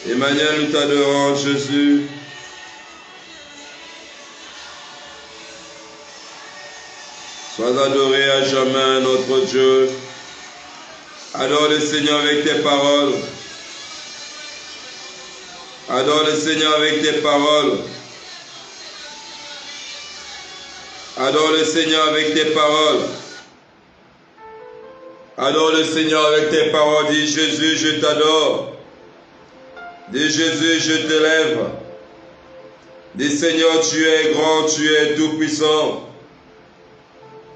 Emmanuel, nous t'adorons, Jésus. Sois adoré à jamais, notre Dieu. Adore le Seigneur avec tes paroles. Adore le Seigneur avec tes paroles. Adore le Seigneur avec tes paroles. Adore le Seigneur avec tes paroles. Dis Jésus, je t'adore. Dis Jésus, je t'élève. Dis Seigneur, tu es grand, tu es tout-puissant.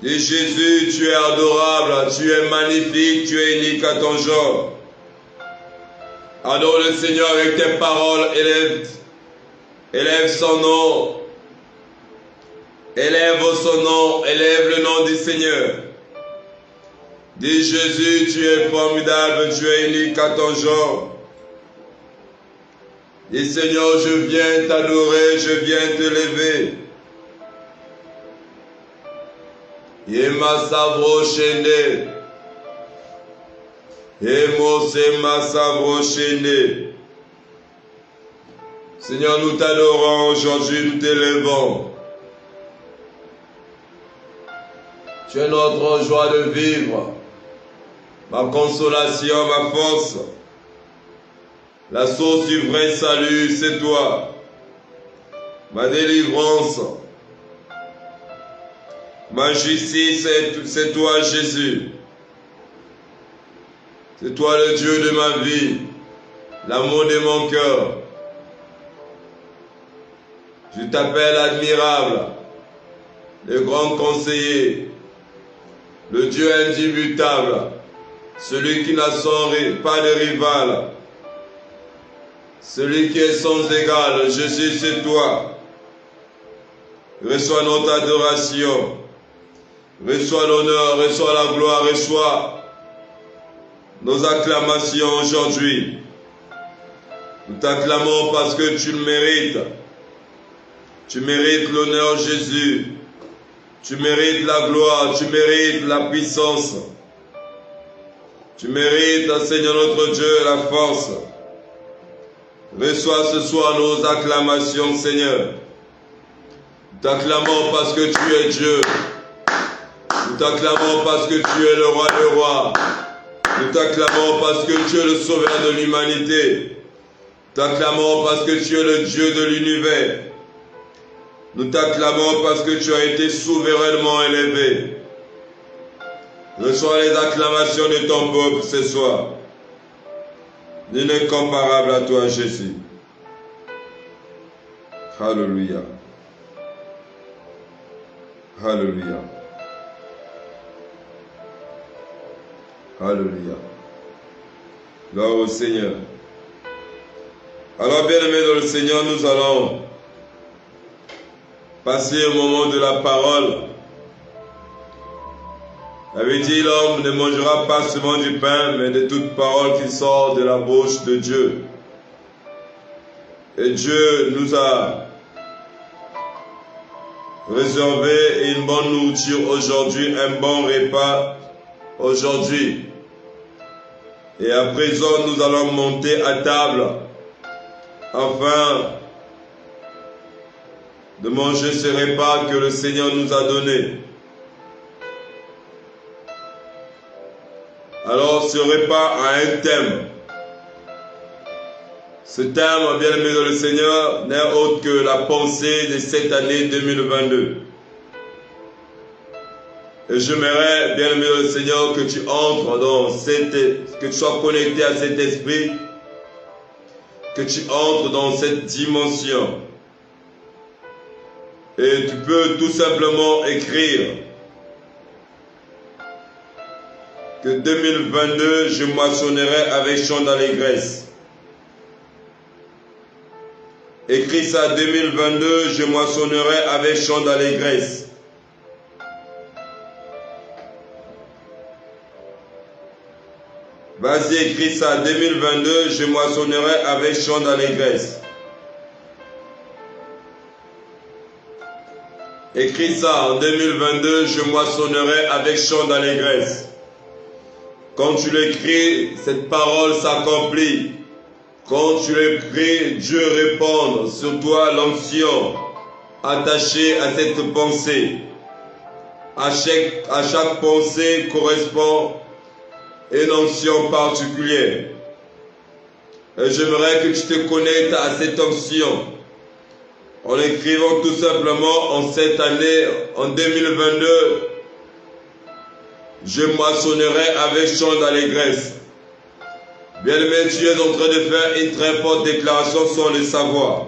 Dis Jésus, tu es adorable, tu es magnifique, tu es unique à ton genre. Adore le Seigneur avec tes paroles, élève son nom. Élève son nom, élève le nom du Seigneur. Dis Jésus, tu es formidable, tu es unique à ton genre. Dis Seigneur, je viens t'adorer, je viens te lever. Yema savro shende. Emo sema savro shende. Seigneur, nous t'adorons aujourd'hui, nous t'élevons. Tu es notre joie de vivre, ma consolation, ma force. La source du vrai salut, c'est toi. Ma délivrance, ma justice, c'est toi, Jésus. C'est toi le Dieu de ma vie, l'amour de mon cœur. Je t'appelle admirable, le grand conseiller, le Dieu indubitable, celui qui n'a pas de rival, celui qui est sans égal. Jésus, c'est toi. Reçois notre adoration, reçois l'honneur, reçois la gloire, reçois nos acclamations aujourd'hui. Nous t'acclamons parce que tu le mérites. Tu mérites l'honneur, Jésus. Tu mérites la gloire, tu mérites la puissance. Tu mérites, Seigneur notre Dieu, la force. Reçois ce soir nos acclamations, Seigneur. Nous t'acclamons parce que tu es Dieu. Nous t'acclamons parce que tu es le roi des rois. Nous t'acclamons parce que tu es le sauveur de l'humanité. Nous t'acclamons parce que tu es le Dieu de l'univers. Nous t'acclamons parce que tu as été souverainement élevé. Reçois les acclamations de ton peuple ce soir. Nul n'est comparable à toi, Jésus. Alléluia. Alléluia. Alléluia. Gloire au Seigneur. Alors, bien-aimés dans le Seigneur, nous allons passer au moment de la parole. Avait dit, l'homme ne mangera pas seulement du pain, mais de toute parole qui sort de la bouche de Dieu. Et Dieu nous a réservé une bonne nourriture aujourd'hui, un bon repas aujourd'hui. Et à présent, nous allons monter à table afin de manger ce repas que le Seigneur nous a donné. Alors, ce repas a un thème. Ce thème, bien aimé dans le Seigneur, n'est autre que la pensée de cette année 2022. Et j'aimerais, bien aimé dans le Seigneur, que tu entres dans que tu sois connecté à cet esprit, que tu entres dans cette dimension. Et tu peux tout simplement écrire que 2022, je moissonnerai avec chant d'allégresse. Écris ça 2022, je moissonnerai avec chant d'allégresse. Vas-y, écris ça 2022, je moissonnerai avec chant d'allégresse. Écris ça en 2022, je moissonnerai avec chant d'allégresse. Quand tu l'écris, cette parole s'accomplit. Quand tu l'écris, Dieu répond sur toi l'onction attachée à cette pensée. À chaque pensée correspond une onction particulière. Et j'aimerais que tu te connectes à cette onction en écrivant tout simplement en cette année, en 2022, je moissonnerai avec chant d'allégresse. Bien-aimé, tu es en train de faire une très forte déclaration sans le savoir.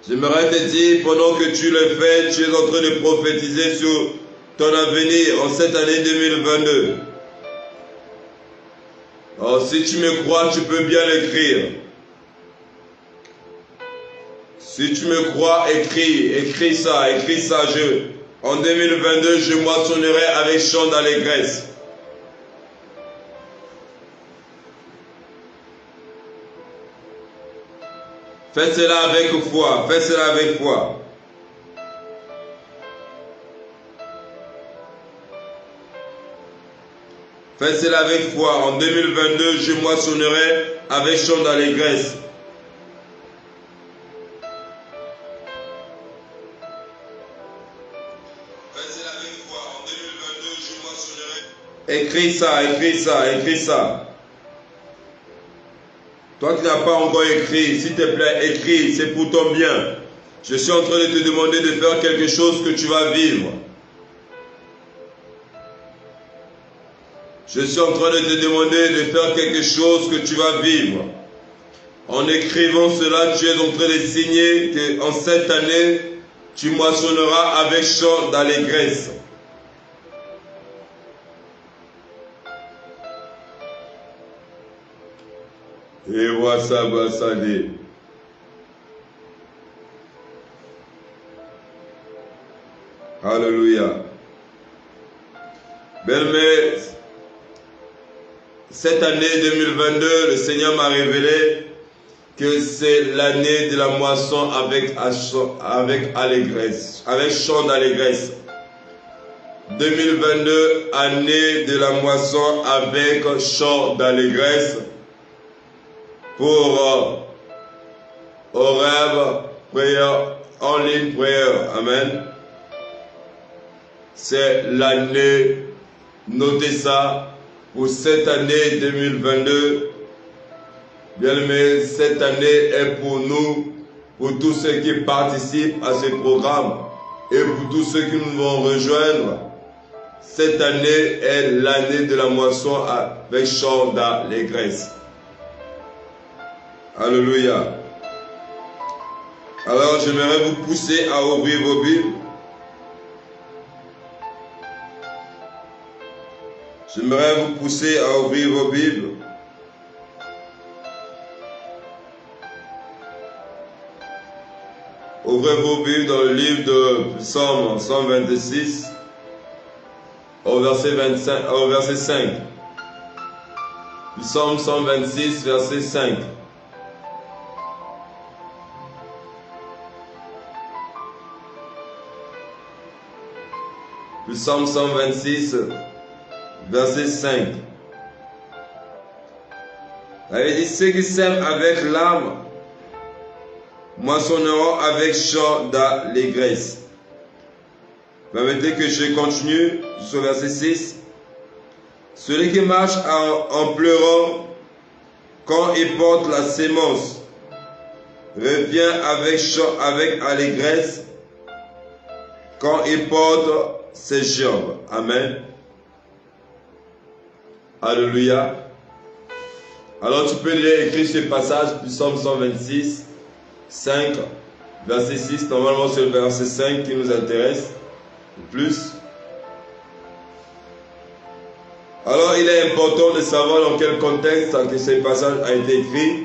J'aimerais te dire, pendant que tu le fais, tu es en train de prophétiser sur ton avenir en cette année 2022. Alors, si tu me crois, tu peux bien l'écrire. Si tu me crois, écris ça. En 2022, je moissonnerai avec chant d'allégresse. Fais cela avec foi, fais cela avec foi. Fais cela avec foi. En 2022, je moissonnerai avec chant d'allégresse. Fais cela avec foi. En 2022, je moissonnerai. Écris ça. Toi qui n'as pas encore écrit, s'il te plaît, écris, c'est pour ton bien. Je suis en train de te demander de faire quelque chose que tu vas vivre. Je suis en train de te demander de faire quelque chose que tu vas vivre. En écrivant cela, tu es en train de signer qu'en cette année, tu moissonneras avec chant d'allégresse. Et vois ça, Bassadi. Alléluia. Belle-mère, cette année 2022, le Seigneur m'a révélé que c'est l'année de la moisson avec allégresse, avec chant d'allégresse. 2022, année de la moisson avec chant d'allégresse. Pour Oreb Prayer, en ligne prayer. Amen. C'est l'année, notez ça, pour cette année 2022. Bien aimé, cette année est pour nous, pour tous ceux qui participent à ce programme et pour tous ceux qui nous vont rejoindre. Cette année est l'année de la moisson avec chant d'allégresse. Alléluia. Alors, j'aimerais vous pousser à ouvrir vos Bibles. Ouvrez vos Bibles dans le livre de Psaume 126, au verset 5. Psaume 126, verset 5. Psaume 126, verset 5. Il dit, ceux qui sèment avec l'âme moissonneront avec chant d'allégresse. Permettez que je continue sur verset 6. Celui qui marche en pleurant quand il porte la sémence revient avec allégresse quand il porte ses gerbes. Amen. Alléluia. Alors tu peux lire écrit ce passage, Psaume 126, 5, verset 6. Normalement c'est le verset 5 qui nous intéresse le plus. Alors il est important de savoir dans quel contexte que ce passage a été écrit.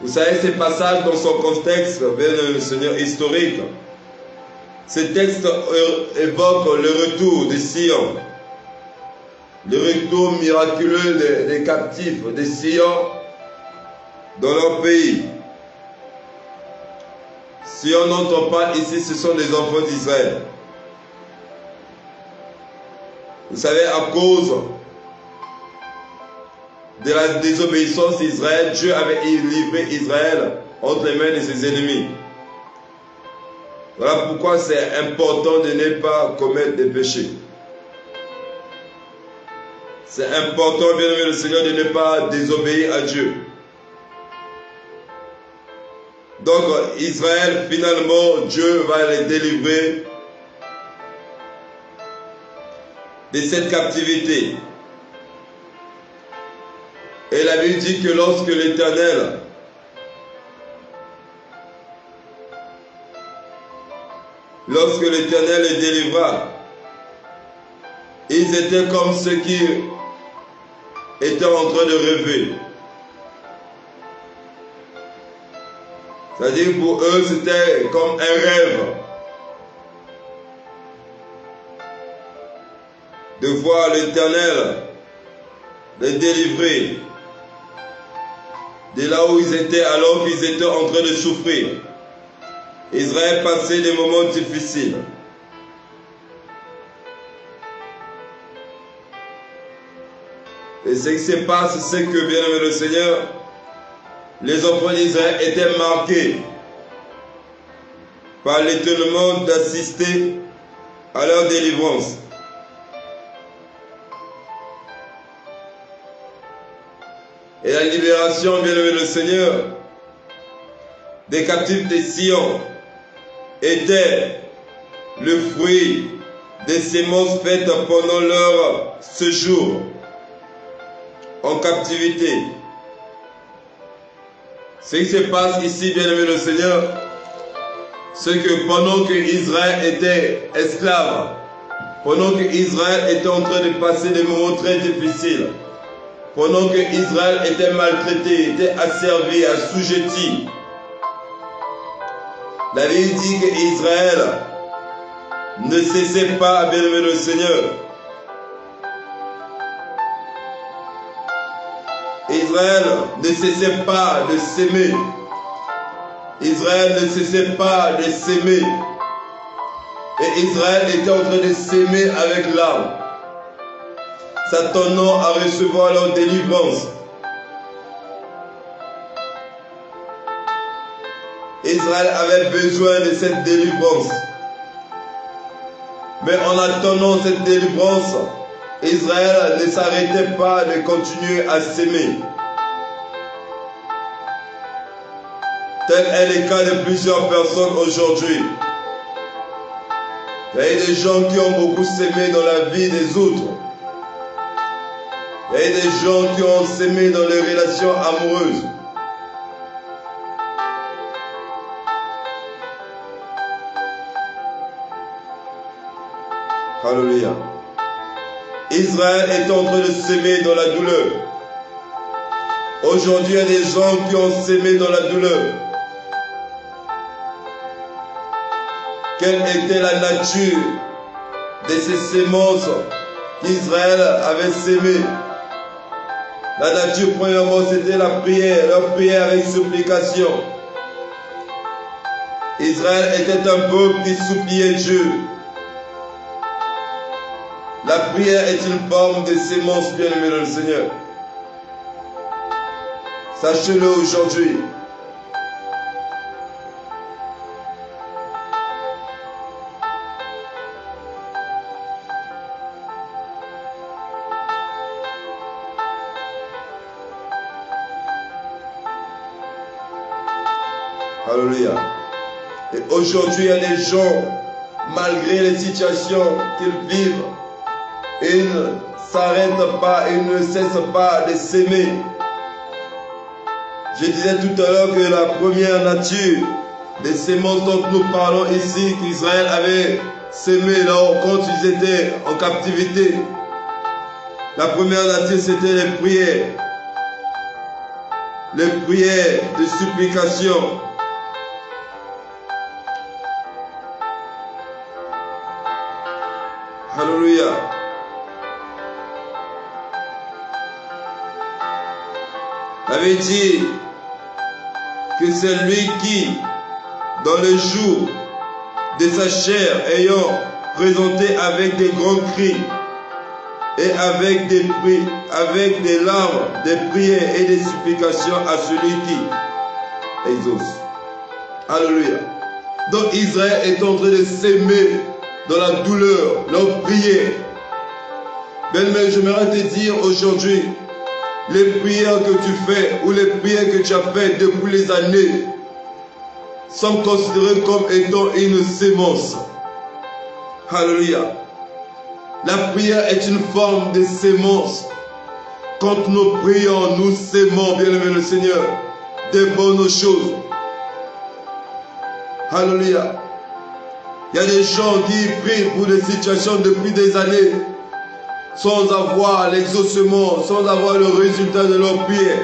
Vous savez, ces passages dans son contexte, bien le Seigneur, historique, ces textes évoquent le retour de Sion, le retour miraculeux des captifs de Sion dans leur pays. Sion dont on parle ici, ce sont des enfants d'Israël. Vous savez, à cause de la désobéissance d'Israël, Dieu avait livré Israël entre les mains de ses ennemis. Voilà pourquoi c'est important de ne pas commettre des péchés. C'est important, bien aimé le Seigneur, de ne pas désobéir à Dieu. Donc Israël, finalement, Dieu va les délivrer de cette captivité. Et la Bible dit que lorsque l'Éternel les délivra, ils étaient comme ceux qui étaient en train de rêver. C'est-à-dire pour eux c'était comme un rêve de voir l'Éternel les délivrer de là où ils étaient alors qu'ils étaient en train de souffrir. Israël passait des moments difficiles. Et ce qui se passe, c'est que, bien aimé le Seigneur, les enfants d'Israël étaient marqués par l'étonnement d'assister à leur délivrance. Et la libération, bien aimé le Seigneur, des captifs de Sion était le fruit des semences faites pendant leur séjour en captivité. Ce qui se passe ici, bien aimé le Seigneur, c'est que pendant que Israël était esclave, pendant que Israël était en train de passer des moments très difficiles, pendant que Israël était maltraité, était asservi, assujetti, la Bible dit qu'Israël ne cessait pas, bien aimé le Seigneur. Israël ne cessait pas de s'aimer. Israël ne cessait pas de s'aimer. Et Israël était en train de s'aimer avec l'âme, s'attendant à recevoir leur délivrance. Israël avait besoin de cette délivrance. Mais en attendant cette délivrance, Israël ne s'arrêtait pas de continuer à s'aimer. Tel est le cas de plusieurs personnes aujourd'hui. Il y a des gens qui ont beaucoup s'aimé dans la vie des autres. Il y a des gens qui ont s'aimé dans les relations amoureuses. Alléluia. Israël est en train de s'aimer dans la douleur. Aujourd'hui, il y a des gens qui ont s'aimé dans la douleur. Quelle était la nature de ces semences qu'Israël avait sémées? La nature, premièrement, c'était la prière, leur prière avec supplication. Israël était un peuple qui suppliait Dieu. La prière est une forme de sémence, bien-aimé dans le Seigneur. Sachez-le aujourd'hui. Alléluia. Et aujourd'hui, il y a des gens, malgré les situations qu'ils vivent, ils ne s'arrêtent pas, ils ne cessent pas de s'aimer. Je disais tout à l'heure que la première nature des semences dont nous parlons ici, qu'Israël avait sémé quand ils étaient en captivité, la première nature c'était les prières. les prières de supplication. Alléluia. Avait dit que c'est lui qui, dans le jour de sa chair, ayant présenté avec des grands cris et avec des larmes, des prières et des supplications à celui qui exauce. Alléluia. Donc Israël est en train de s'aimer dans la douleur, leur prière. Bien-aimé, j'aimerais te dire aujourd'hui, les prières que tu fais ou les prières que tu as faites depuis les années sont considérées comme étant une sémence. Alléluia. La prière est une forme de sémence. Quand nous prions, nous sémons, bien-aimé le Seigneur, de bonnes choses. Alléluia. Il y a des gens qui prient pour des situations depuis des années sans avoir l'exaucement, sans avoir le résultat de leur prière.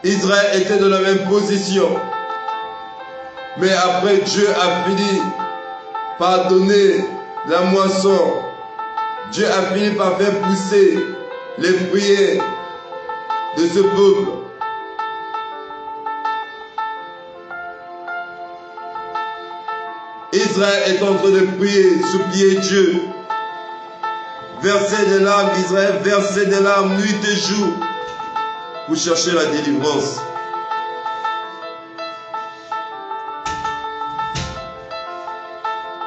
Israël était dans la même position. Mais après, Dieu a fini par donner la moisson. Dieu a fini par faire pousser les prières de ce peuple. Israël est en train de prier, supplier Dieu. Verser des larmes, Israël versait des larmes nuit et jour pour chercher la délivrance.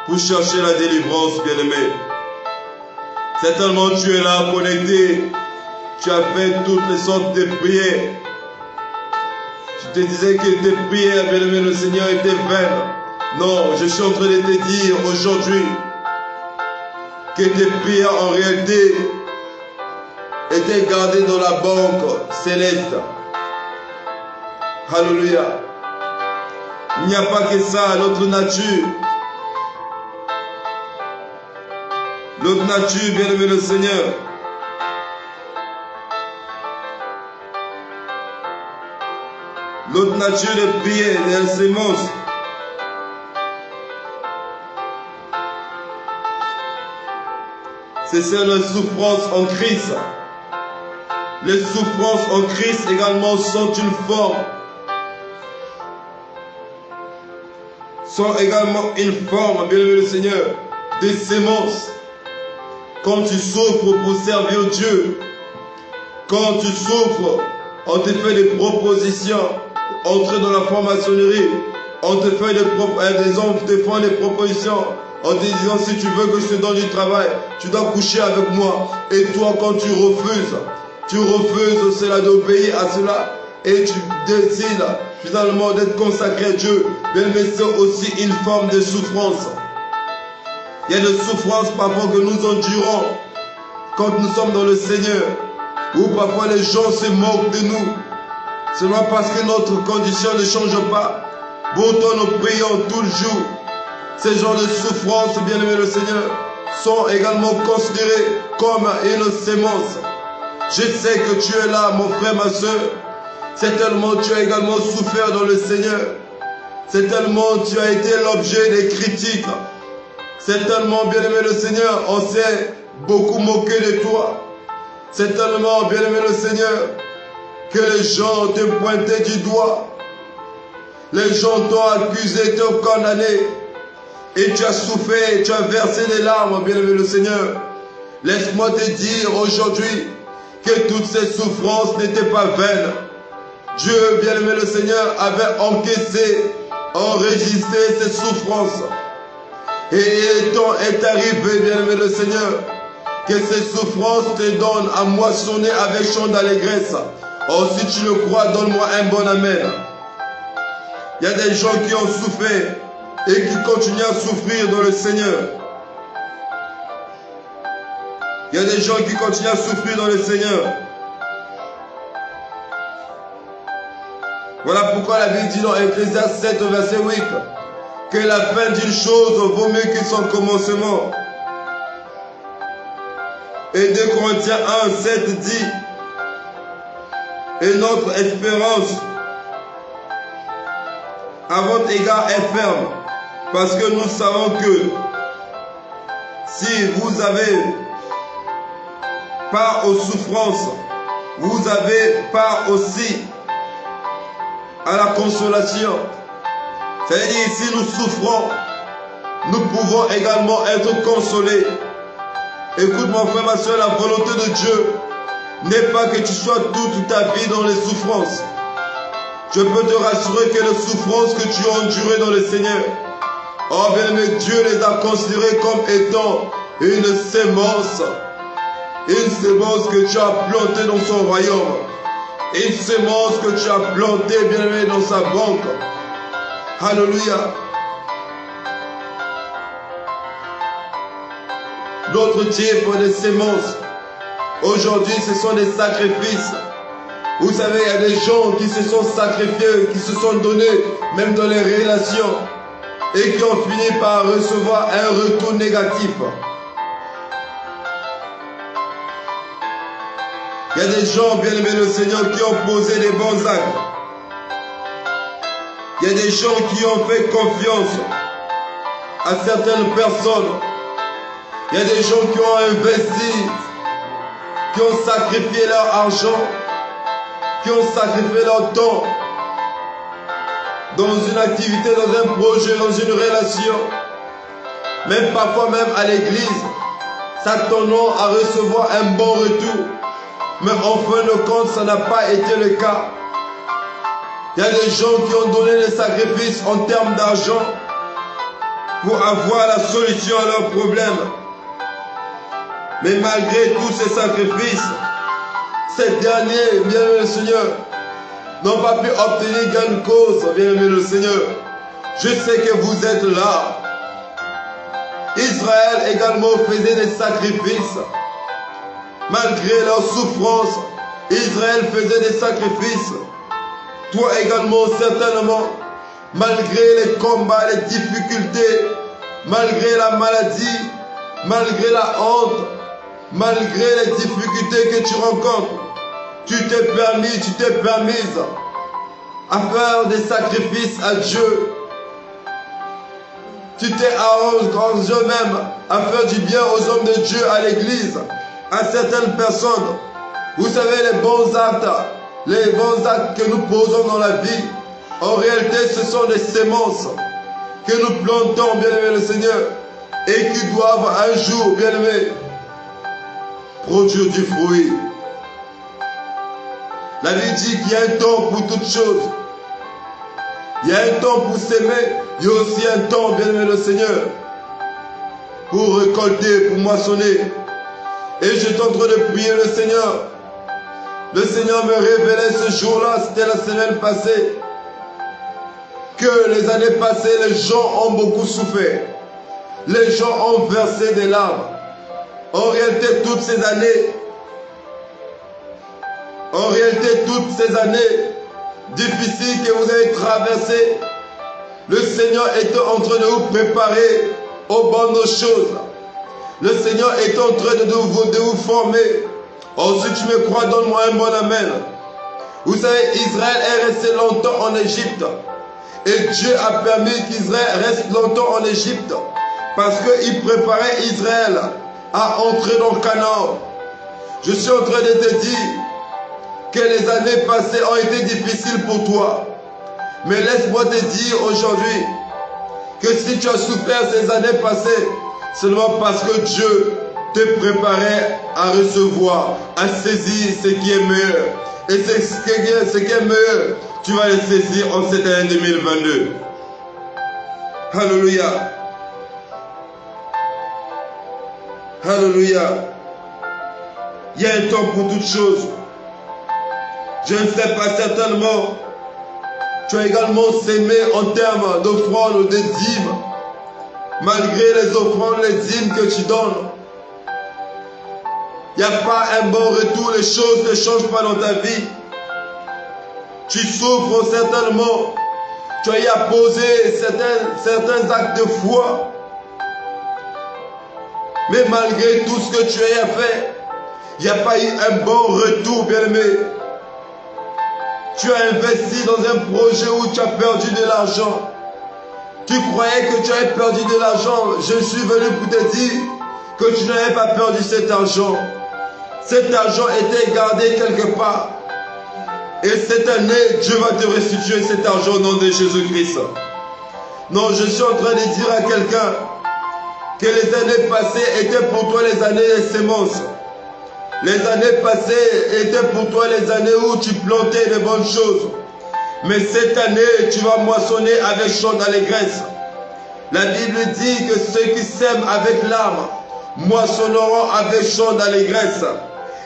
Pour chercher la délivrance, bien-aimé. Certainement tu es là connecté. Tu as fait toutes les sortes de prières. Tu te disais que tes prières, bien-aimé, le Seigneur étaient vaines. Non, je suis en train de te dire aujourd'hui que tes prières en réalité étaient gardées dans la banque céleste. Alléluia. Il n'y a pas que ça, notre nature. Notre nature, bien-aimé le Seigneur. Notre nature de prier, de sémence. C'est la souffrance en Christ. Les souffrances en Christ également sont une forme. Sont également une forme, bien-aimé le Seigneur, de sémence. Quand tu souffres pour servir Dieu, quand tu souffres, on te fait des propositions, entrer dans la franc-maçonnerie, on te fait des hommes te font des propositions en te disant si tu veux que je te donne du travail, tu dois coucher avec moi. Et toi, quand tu refuses cela d'obéir à cela et tu décides finalement d'être consacré à Dieu, mais c'est aussi une forme de souffrance. Il y a des souffrances parfois que nous endurons quand nous sommes dans le Seigneur, où parfois les gens se moquent de nous, seulement parce que notre condition ne change pas. Pourtant nous prions tout le jour. Ces genres de souffrances, bien-aimé le Seigneur, sont également considérés comme une sémence. Je sais que tu es là, mon frère, ma soeur. Certainement tu as également souffert dans le Seigneur. Certainement tu as été l'objet des critiques. Certainement, bien-aimé le Seigneur, on s'est beaucoup moqué de toi. Certainement, bien-aimé le Seigneur, que les gens te pointaient du doigt. Les gens t'ont accusé, t'ont condamné. Et tu as souffert, tu as versé des larmes, bien-aimé le Seigneur. Laisse-moi te dire aujourd'hui que toutes ces souffrances n'étaient pas vaines. Dieu, bien-aimé le Seigneur, avait encaissé, enregistré ces souffrances. Et le temps est arrivé, bien-aimé le Seigneur, que ces souffrances te donnent à moissonner avec chant d'allégresse. Oh, si tu le crois, donne-moi un bon amen. Il y a des gens qui ont souffert et qui continuent à souffrir dans le Seigneur. Il y a des gens qui continuent à souffrir dans le Seigneur. Voilà pourquoi la Bible dit dans Ecclésiaste 7, verset 8, que la fin d'une chose vaut mieux que son commencement. Et 2 Corinthiens 1, 7 dit, Et notre espérance à votre égard est ferme. Parce que nous savons que si vous avez part aux souffrances, vous avez part aussi à la consolation. C'est-à-dire, si nous souffrons, nous pouvons également être consolés. Écoute mon frère, ma soeur, la volonté de Dieu n'est pas que tu sois toute ta vie dans les souffrances. Je peux te rassurer que les souffrances que tu as endurées dans le Seigneur, oh bien-aimé, Dieu les a considérées comme étant une sémence que tu as plantée dans son royaume, une sémence que tu as plantée, bien-aimé, dans sa banque. Alléluia. D'autres types de sémences, aujourd'hui, ce sont des sacrifices. Vous savez, il y a des gens qui se sont sacrifiés, qui se sont donnés, même dans les relations, et qui ont fini par recevoir un retour négatif. Il y a des gens, bien aimés le Seigneur, qui ont posé des bons actes. Il y a des gens qui ont fait confiance à certaines personnes. Il y a des gens qui ont investi, qui ont sacrifié leur argent, qui ont sacrifié leur temps dans une activité, dans un projet, dans une relation, même parfois même à l'église, s'attendant à recevoir un bon retour. Mais en fin de compte, ça n'a pas été le cas. Il y a des gens qui ont donné des sacrifices en termes d'argent pour avoir la solution à leurs problèmes. Mais malgré tous ces sacrifices, ces derniers, bien-aimé le Seigneur, n'ont pas pu obtenir gain de cause, bien-aimé le Seigneur. Je sais que vous êtes là. Israël également faisait des sacrifices. Malgré leurs souffrances, Israël faisait des sacrifices. Toi également, certainement, malgré les combats, les difficultés, malgré la maladie, malgré la honte, malgré les difficultés que tu rencontres, tu t'es permise à faire des sacrifices à Dieu. Tu t'es arrangé même à faire du bien aux hommes de Dieu, à l'église, à certaines personnes. Vous savez, les bons actes que nous posons dans la vie, en réalité, ce sont des sémences que nous plantons, bien-aimé le Seigneur, et qui doivent un jour, bien-aimé, produire du fruit. La Bible dit qu'il y a un temps pour toutes choses. Il y a un temps pour s'aimer, il y a aussi un temps, bien-aimé le Seigneur, pour récolter, pour moissonner. Et j'étais en train de prier le Seigneur. Le Seigneur me révélait ce jour-là, c'était la semaine passée, que les années passées, les gens ont beaucoup souffert. Les gens ont versé des larmes. En réalité, toutes ces années difficiles que vous avez traversées, le Seigneur était en train de vous préparer aux bonnes choses. Le Seigneur est en train de vous former. Oh, si tu me crois, donne-moi un bon amen. Vous savez, Israël est resté longtemps en Égypte. Et Dieu a permis qu'Israël reste longtemps en Égypte. Parce qu'il préparait Israël à entrer dans Canaan. Je suis en train de te dire que les années passées ont été difficiles pour toi. Mais laisse-moi te dire aujourd'hui que si tu as souffert ces années passées, seulement parce que Dieu te préparait à recevoir, à saisir ce qui est meilleur. Et ce qui est meilleur, tu vas le saisir en cette année 2022. Alléluia. Alléluia. Il y a un temps pour toutes choses. Je ne sais pas, certainement, tu as également sémé en termes d'offrandes ou de dîmes. Malgré les offrandes, les dîmes que tu donnes, il n'y a pas un bon retour, les choses ne changent pas dans ta vie. Tu souffres certainement, tu as eu à poser certains actes de foi. Mais malgré tout ce que tu as fait, il n'y a pas eu un bon retour, bien-aimé. Tu as investi dans un projet où tu as perdu de l'argent. Tu croyais que tu avais perdu de l'argent. Je suis venu pour te dire que tu n'avais pas perdu cet argent. Cet argent était gardé quelque part. Et cette année, Dieu va te restituer cet argent au nom de Jésus-Christ. Non, je suis en train de dire à quelqu'un que les années passées étaient pour toi les années des semences. Les années passées étaient pour toi les années où tu plantais de bonnes choses. Mais cette année, tu vas moissonner avec chant d'allégresse. La Bible dit que ceux qui sèment avec l'âme moissonneront avec chant d'allégresse.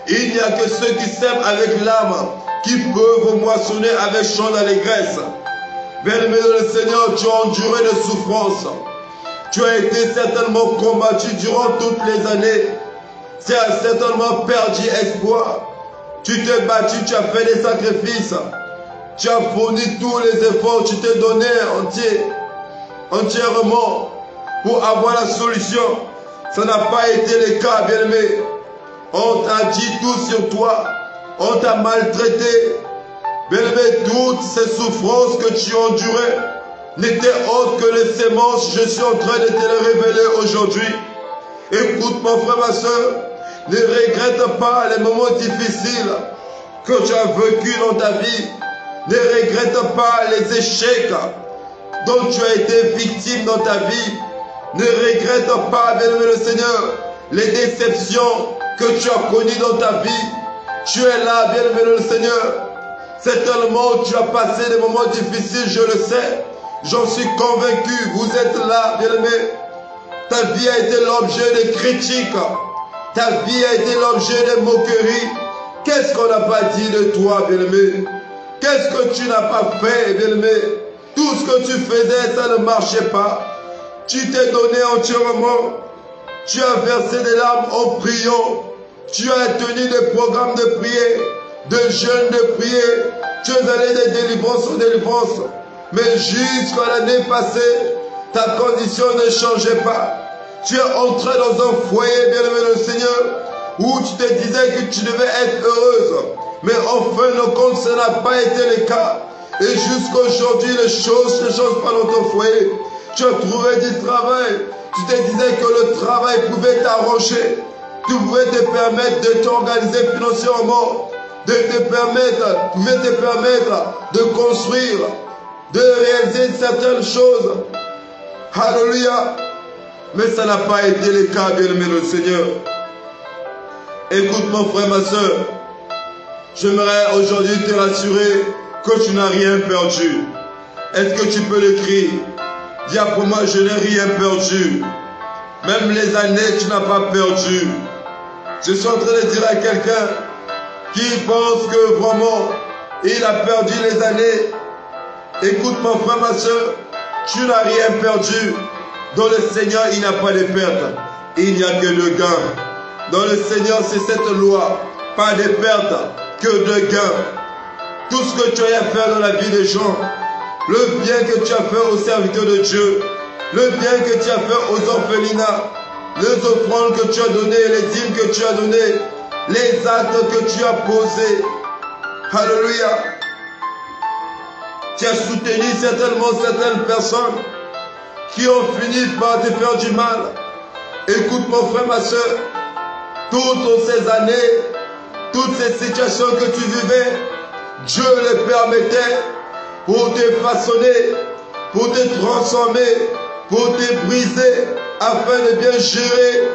Il n'y a que ceux qui sèment avec l'âme qui peuvent moissonner avec chant d'allégresse. Bien-aimé dans le Seigneur, tu as enduré de souffrances. Tu as été certainement combattu durant toutes les années. Tu as certainement perdu espoir. Tu t'es battu, tu as fait des sacrifices. Tu as fourni tous les efforts, tu t'es donné entièrement pour avoir la solution. Ça n'a pas été le cas, bien-aimé. On t'a dit tout sur toi. On t'a maltraité. Bien-aimé, toutes ces souffrances que tu as endurées n'étaient autres que les semences. Je suis en train de te les révéler aujourd'hui. Écoute, mon frère, ma soeur, ne regrette pas les moments difficiles que tu as vécus dans ta vie. Ne regrette pas les échecs dont tu as été victime dans ta vie. Ne regrette pas, bien-aimé le Seigneur, les déceptions que tu as connues dans ta vie. Tu es là, bien-aimé le Seigneur. Certainement, tu as passé des moments difficiles, je le sais. J'en suis convaincu. Vous êtes là, bien-aimé. Ta vie a été l'objet de critiques. Ta vie a été l'objet de moqueries. Qu'est-ce qu'on n'a pas dit de toi, bien-aimé? Qu'est-ce que tu n'as pas fait, bien-aimé? Tout ce que tu faisais, ça ne marchait pas. Tu t'es donné entièrement. Tu as versé des larmes en priant. Tu as tenu des programmes de prière, de jeûne de prière. Tu es allé de délivrance en délivrance. Mais jusqu'à l'année passée, ta condition ne changeait pas. Tu es entré dans un foyer, bien-aimé le Seigneur, où tu te disais que tu devais être heureuse. Mais en fin de compte, ça n'a pas été le cas. Et jusqu'à aujourd'hui, les choses ne changent pas dans ton foyer. Tu as trouvé du travail. Tu te disais que le travail pouvait t'arranger. Tu pouvais te permettre de t'organiser financièrement. Pouvait te permettre de construire, de réaliser certaines choses. Alléluia. Mais ça n'a pas été le cas, bien-aimé le Seigneur. Écoute mon frère, ma soeur. J'aimerais aujourd'hui te rassurer que tu n'as rien perdu. Est-ce que tu peux le crier? Dis après moi, je n'ai rien perdu. Même les années, tu n'as pas perdu. Je suis en train de dire à quelqu'un qui pense que vraiment, il a perdu les années. Écoute mon frère, ma soeur, tu n'as rien perdu. Dans le Seigneur, il n'y a pas de perte. Il n'y a que de gains. Dans le Seigneur, c'est cette loi. Pas de perte, que de gains. Tout ce que tu as à faire dans la vie des gens, le bien que tu as fait aux serviteurs de Dieu, le bien que tu as fait aux orphelinats, les offrandes que tu as données, les dîmes que tu as données, les actes que tu as posés. Alléluia. Tu as soutenu certainement certaines personnes qui ont fini par te faire du mal. Écoute mon frère, ma soeur, toutes ces années, toutes ces situations que tu vivais, Dieu les permettait pour te façonner, pour te transformer, pour te briser, afin de bien gérer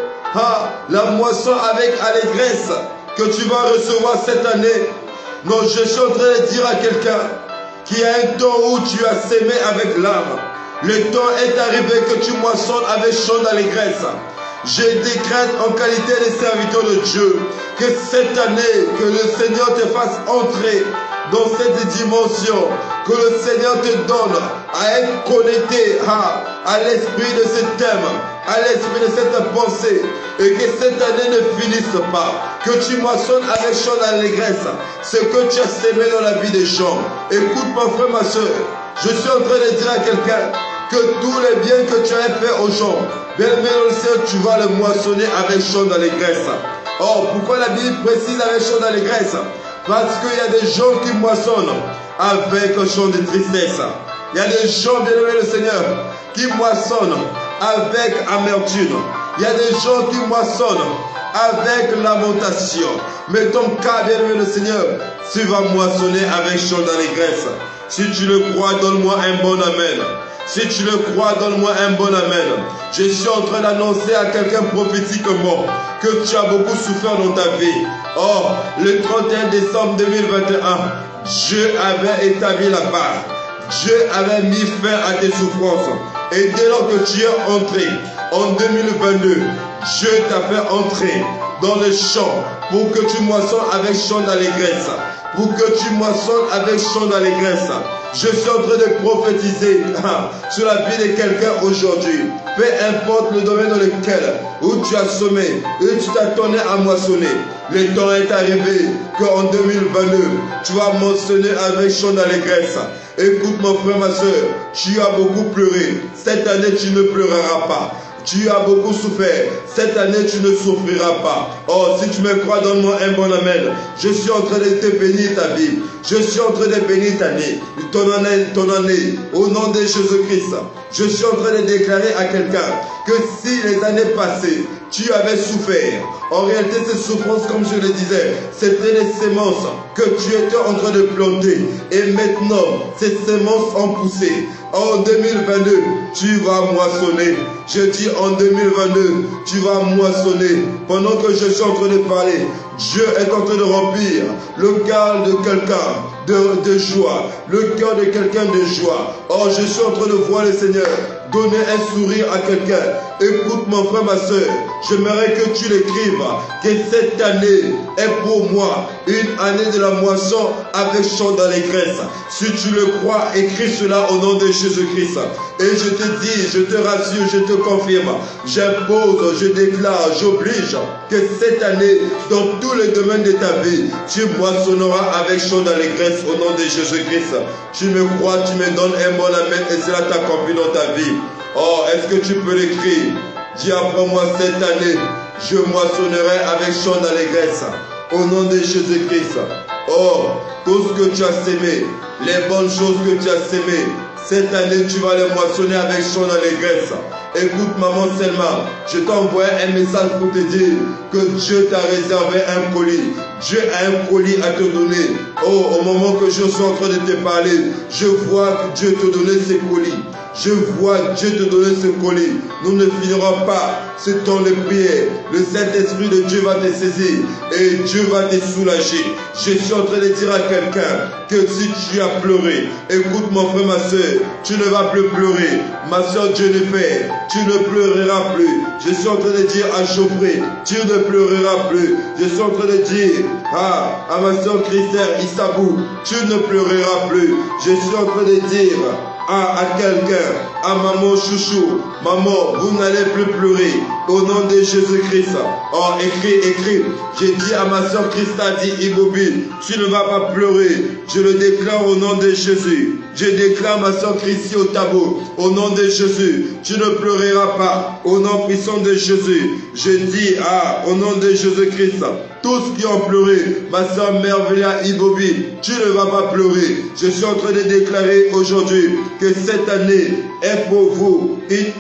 la moisson avec allégresse que tu vas recevoir cette année. Non, je suis en train de dire à quelqu'un qu'il y a un temps où tu as sémé avec l'âme. Le temps est arrivé que tu moissonnes avec chant d'allégresse. Je décrète en qualité de serviteur de Dieu que cette année, que le Seigneur te fasse entrer dans cette dimension, que le Seigneur te donne à être connecté à l'esprit de ce thème, à l'esprit de cette pensée, et que cette année ne finisse pas, que tu moissonnes avec chant d'allégresse ce que tu as sémé dans la vie des gens. Écoute mon frère, ma soeur, je suis en train de dire à quelqu'un que tous les biens que tu as fait aux gens, bien-aimé dans le Seigneur, tu vas le moissonner avec chant d'allégresse. Oh, pourquoi la Bible précise avec chant d'allégresse? Parce qu'il y a des gens qui moissonnent avec un chant de tristesse. Il y a des gens, bien-aimés le Seigneur, qui moissonnent avec amertume. Il y a des gens qui moissonnent avec lamentation. Mais ton cas, bien-aimé le Seigneur, tu vas moissonner avec chant d'allégresse. Si tu le crois, donne-moi un bon amen. Si tu le crois, donne-moi un bon amen. Je suis en train d'annoncer à quelqu'un prophétiquement que tu as beaucoup souffert dans ta vie. Oh, le 31 décembre 2021, Dieu avait établi la barre. Dieu avait mis fin à tes souffrances. Et dès lors que tu es entré en 2022, Dieu t'a fait entrer dans le champ pour que tu moissonnes avec chant d'allégresse. Pour que tu moissonnes avec chant d'allégresse. Je suis en train de prophétiser sur la vie de quelqu'un aujourd'hui. Peu importe le domaine dans lequel où tu as semé, où tu t'attendais à moissonner. Le temps est arrivé qu'en 2022, tu vas moissonner avec chant d'allégresse. Écoute mon frère, ma soeur, tu as beaucoup pleuré. Cette année, tu ne pleureras pas. Tu as beaucoup souffert. Cette année, tu ne souffriras pas. Oh, si tu me crois, donne-moi un bon amen. Je suis en train de te bénir ta vie. Je suis en train de bénir ta année. Ton année. Au nom de Jésus-Christ. Je suis en train de déclarer à quelqu'un que si les années passées, tu avais souffert. En réalité, ces souffrances, comme je le disais, c'était les semences que tu étais en train de planter. Et maintenant, ces semences ont poussé. En 2022, tu vas moissonner. Je dis en 2022, tu vas moissonner. Pendant que je suis en train de parler, Dieu est en train de remplir le cœur de quelqu'un de joie. Le cœur de quelqu'un de joie. Oh, je suis en train de voir le Seigneur donner un sourire à quelqu'un. Écoute mon frère, ma soeur, j'aimerais que tu l'écrives, que cette année est pour moi une année de la moisson avec chant d'allégresse. Si tu le crois, écris cela au nom de Jésus-Christ. Et je te dis, je te rassure, je te confirme, j'impose, je déclare, j'oblige que cette année, dans tous les domaines de ta vie, tu moissonneras avec chant d'allégresse au nom de Jésus-Christ. Tu me crois, tu me donnes un bon amen et cela t'accomplit dans ta vie. Oh, est-ce que tu peux l'écrire? Dis après moi, cette année, je moissonnerai avec chant d'allégresse au nom de Jésus-Christ. Oh, tout ce que tu as sémé, les bonnes choses que tu as sémées, cette année, tu vas les moissonner avec chant d'allégresse. Écoute, maman Selma, je t'envoie un message pour te dire que Dieu t'a réservé un colis. Dieu a un colis à te donner. Oh, au moment que je suis en train de te parler, je vois que Dieu te donnait ce colis. Je vois Dieu te donner ce colis. Nous ne finirons pas ce temps de prière. Le Saint-Esprit de Dieu va te saisir et Dieu va te soulager. Je suis en train de dire à quelqu'un que si tu as pleuré, écoute mon frère, ma soeur, tu ne vas plus pleurer. Ma soeur Jennifer, tu ne pleureras plus. Je suis en train de dire à Geoffrey, tu ne pleureras plus. Je suis en train de dire à ma soeur Christelle Issabou, tu ne pleureras plus. Je suis en train de dire à quelqu'un, à maman chouchou, maman, vous n'allez plus pleurer au nom de Jésus-Christ. Oh, écris. J'ai dit à ma soeur Christa dit Ibobi, tu ne vas pas pleurer. Je le déclare au nom de Jésus. Je déclare ma soeur Christy au tabou au nom de Jésus. Tu ne pleureras pas au nom puissant de Jésus. Je dis au nom de Jésus-Christ. Tous qui ont pleuré, ma soeur Merveilla Ibobi, tu ne vas pas pleurer. Je suis en train de déclarer aujourd'hui que cette année est pour vous une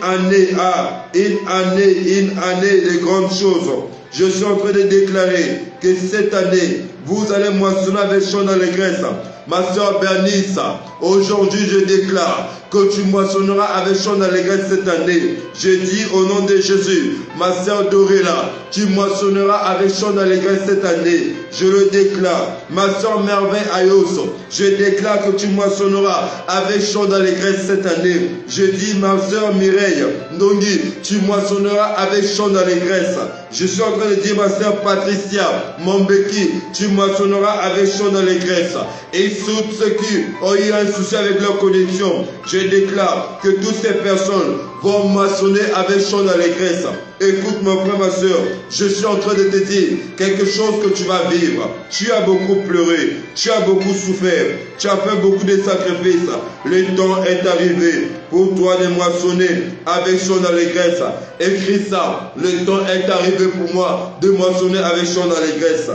année de grandes choses. Je suis en train de déclarer que cette année, vous allez moissonner avec chant d'allégresse. Ma soeur Bernice, aujourd'hui je déclare que tu moissonneras avec chant d'allégresse cette année. Je dis au nom de Jésus, ma soeur Dorella, tu moissonneras avec chant d'allégresse cette année. Je le déclare. Ma soeur Merveille Ayos, je déclare que tu moissonneras avec chant d'allégresse cette année. Je dis ma soeur Mireille Ndongi, tu moissonneras avec chant d'allégresse. Je suis en train de dire ma soeur Patricia Mombeki, tu moissonneras avec chant d'allégresse. Et tous ceux qui ont eu un souci avec leur connexion, je déclare que toutes ces personnes vont moissonner avec chant d'allégresse. Écoute mon frère, ma soeur, je suis en train de te dire quelque chose que tu vas vivre. Tu as beaucoup pleuré, tu as beaucoup souffert, tu as fait beaucoup de sacrifices. Le temps est arrivé pour toi de moissonner avec chant d'allégresse. Écris ça, le temps est arrivé pour moi de moissonner avec chant d'allégresse.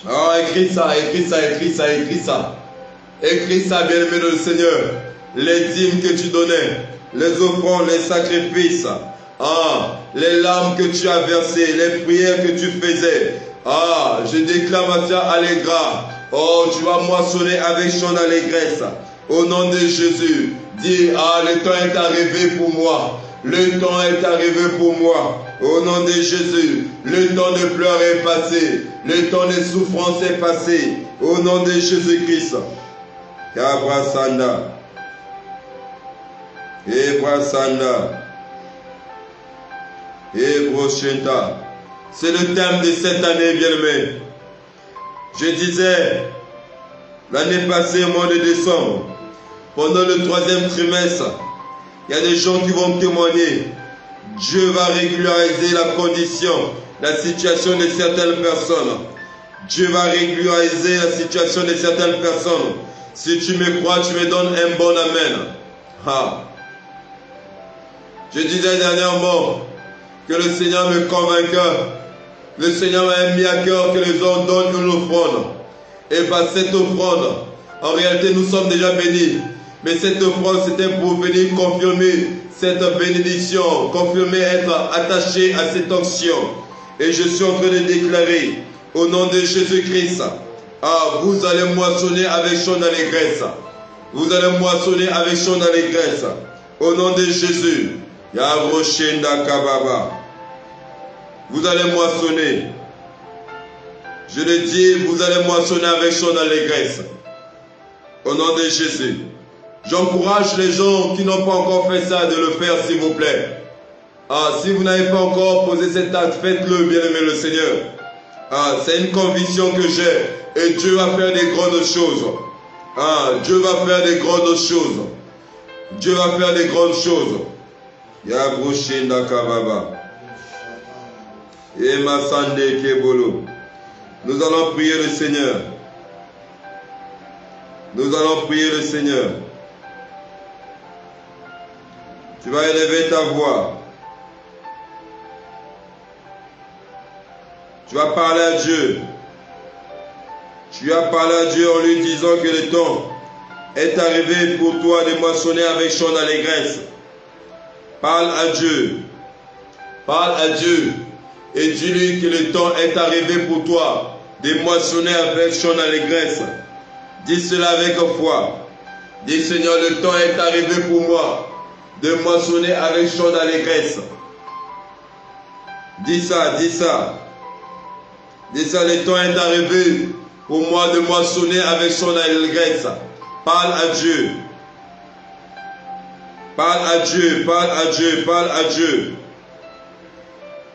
Oh, écris ça, écris ça, écris ça, écris ça. Écris ça, bien-aimé de le Seigneur. Les dîmes que tu donnais, les offrandes, les sacrifices, les larmes que tu as versées, les prières que tu faisais. Je déclare maintenant allégra. Oh, tu vas moissonner avec chant d'allégresse. Au nom de Jésus, dis, le temps est arrivé pour moi. Le temps est arrivé pour moi. Au nom de Jésus, le temps de pleurer est passé. Le temps de souffrance est passé. Au nom de Jésus-Christ. Kabra Sanda. Ebra Sanda. Ebro Shenta. C'est le thème de cette année, bien-aimé. Je disais, l'année passée, au mois de décembre, pendant le 3e trimestre, il y a des gens qui vont témoigner. Dieu va régulariser la condition, la situation de certaines personnes. Dieu va régulariser la situation de certaines personnes. Si tu me crois, tu me donnes un bon amen. Je disais dernièrement que le Seigneur me convainquait. Le Seigneur m'a mis à cœur que les hommes donnent une offrande. Et par cette offrande, en réalité, nous sommes déjà bénis. Mais cette offrande, c'était pour venir confirmer cette bénédiction, confirmer être attaché à cette onction. Et je suis en train de déclarer, au nom de Jésus-Christ, vous allez moissonner avec chant d'allégresse. Vous allez moissonner avec chant d'allégresse. Au nom de Jésus. Yavroshenda Kababa. Vous allez moissonner. Je le dis, vous allez moissonner avec chant d'allégresse. Au nom de Jésus. J'encourage les gens qui n'ont pas encore fait ça de le faire, s'il vous plaît. Si vous n'avez pas encore posé cet acte, faites-le, bien-aimé le Seigneur. C'est une conviction que j'ai. Et Dieu va faire des grandes choses. Dieu va faire des grandes choses. Dieu va faire des grandes choses. Yabroshinda Kababa. Et Masande Kebolo. Nous allons prier le Seigneur. Nous allons prier le Seigneur. Tu vas élever ta voix. Tu vas parler à Dieu. Tu as parlé à Dieu en lui disant que le temps est arrivé pour toi de moissonner avec chant d'allégresse. Parle à Dieu. Parle à Dieu. Et dis-lui que le temps est arrivé pour toi de moissonner avec chant d'allégresse. Dis cela avec foi. Dis, Seigneur, le temps est arrivé pour moi de moissonner avec chant d'allégresse. Dis ça, dis ça. Dis ça, le temps est arrivé pour moi de moissonner avec chant d'allégresse. Parle à Dieu. Parle à Dieu, parle à Dieu, parle à Dieu.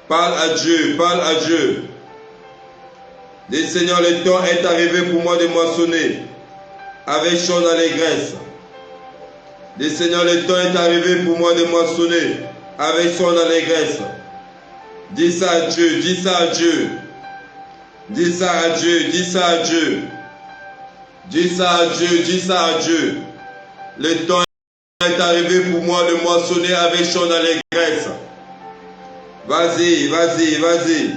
Parle à Dieu, parle à Dieu. Dis, Seigneur, le temps est arrivé pour moi de moissonner avec chant d'allégresse. Dis, Seigneur, le temps est arrivé pour moi de moissonner avec chant d'allégresse. Dis ça à Dieu, dis ça à Dieu. Dis ça à Dieu, dis ça à Dieu. Dis ça à Dieu, dis ça à Dieu. Le temps est arrivé pour moi de moissonner avec chant d'allégresse. Vas-y, vas-y, vas-y.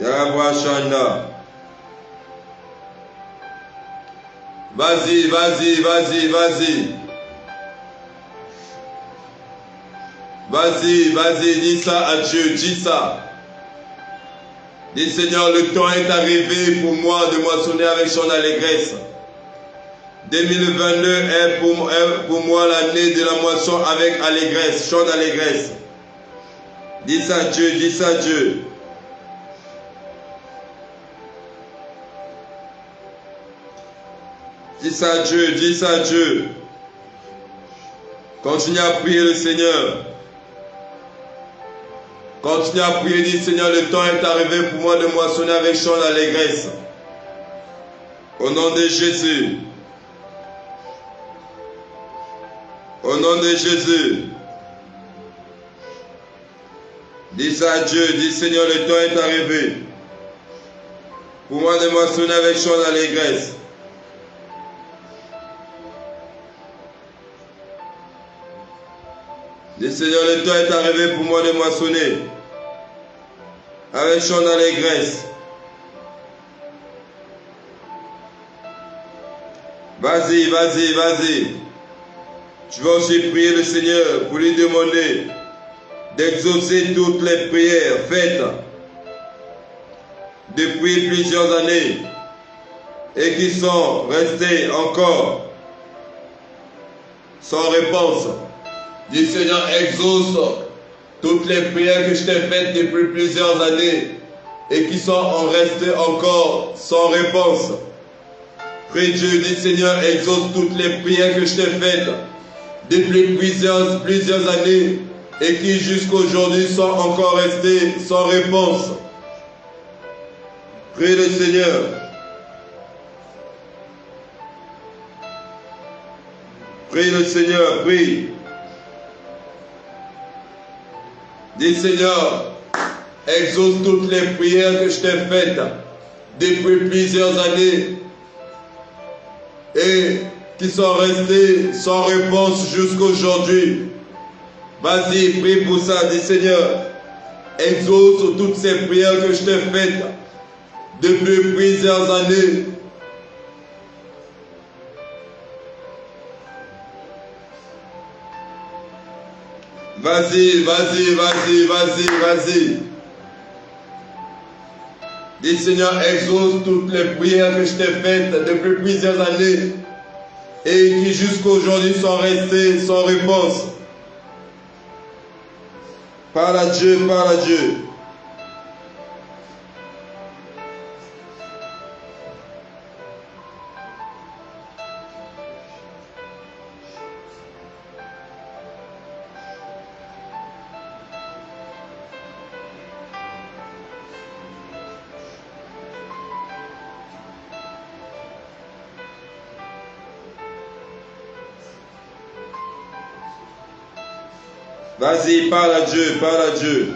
Yarabashanda. Vas-y, vas-y, vas-y, vas-y. Vas-y, vas-y, dis ça à Dieu, dis ça. Dis, Seigneur, le temps est arrivé pour moi de moissonner avec chant d'allégresse. 2022 est pour moi l'année de la moisson avec allégresse, chant d'allégresse. Dis ça à Dieu, dis ça à Dieu. Dis ça à Dieu, dis ça à Dieu. Continue à prier le Seigneur. Continue à prier, dis Seigneur, le temps est arrivé pour moi de moissonner avec chant d'allégresse. Au nom de Jésus. Au nom de Jésus. Dis ça à Dieu, dis Seigneur, le temps est arrivé pour moi de moissonner avec chant d'allégresse. Dis Seigneur, le temps est arrivé pour moi de moissonner avec chant d'allégresse. Vas-y, vas-y, vas-y. Tu vas aussi prier le Seigneur pour lui demander d'exaucer toutes les prières faites depuis plusieurs années et qui sont restées encore sans réponse. Dis Seigneur, exauce toutes les prières que je t'ai faites depuis plusieurs années et qui sont restées encore sans réponse. Prie Dieu, dis Seigneur, exauce toutes les prières que je t'ai faites depuis plusieurs années et qui jusqu'aujourd'hui sont encore restées sans réponse. Prie le Seigneur. Prie le Seigneur, prie. Dis Seigneur, exauce toutes les prières que je t'ai faites depuis plusieurs années et qui sont restées sans réponse jusqu'aujourd'hui. Vas-y, prie pour ça, dis Seigneur, exauce toutes ces prières que je t'ai faites depuis plusieurs années. Vas-y, vas-y, vas-y, vas-y, vas-y. Dis Seigneur, exauce toutes les prières que je t'ai faites depuis plusieurs années et qui jusqu'aujourd'hui sont restées sans réponse. Parle à Dieu, parle à Dieu. Vas-y, parle à Dieu, parle à Dieu.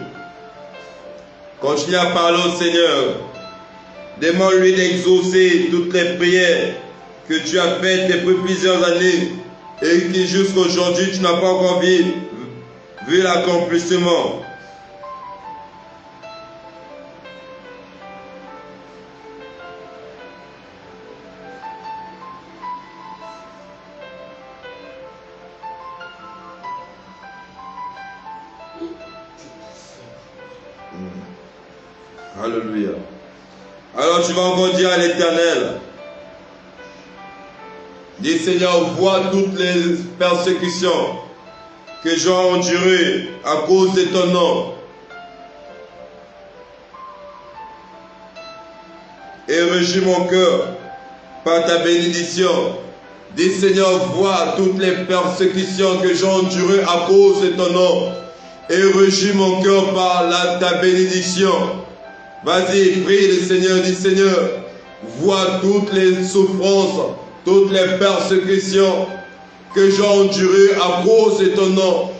Continue à parler au Seigneur. Demande-lui d'exaucer toutes les prières que tu as faites depuis plusieurs années et qui jusqu'aujourd'hui tu n'as pas encore vu l'accomplissement. Alléluia. Alors tu vas encore dire à l'Éternel, dis Seigneur, vois toutes les persécutions que j'ai endurées à cause de ton nom. Et régis mon cœur par ta bénédiction. Dis Seigneur, vois toutes les persécutions que j'ai endurées à cause de ton nom. Et régis mon cœur par ta bénédiction. Vas-y, prie le Seigneur, dis Seigneur, vois toutes les souffrances, toutes les persécutions que j'ai endurées à cause de ton nom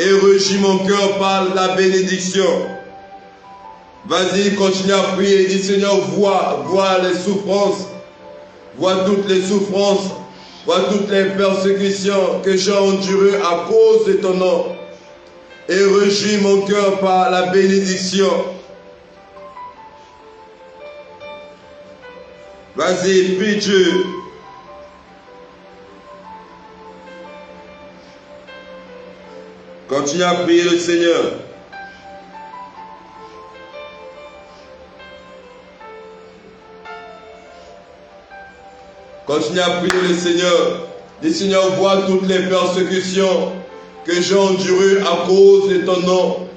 et régis mon cœur par la bénédiction. Vas-y, continue à prier, dis Seigneur, vois les souffrances, vois toutes les souffrances, vois toutes les persécutions que j'ai endurées à cause de ton nom et régis mon cœur par la bénédiction. Vas-y, prie Dieu. Continue à prier le Seigneur. Continue à prier le Seigneur. Dis Seigneur, vois toutes les persécutions que j'ai endurées à cause de ton nom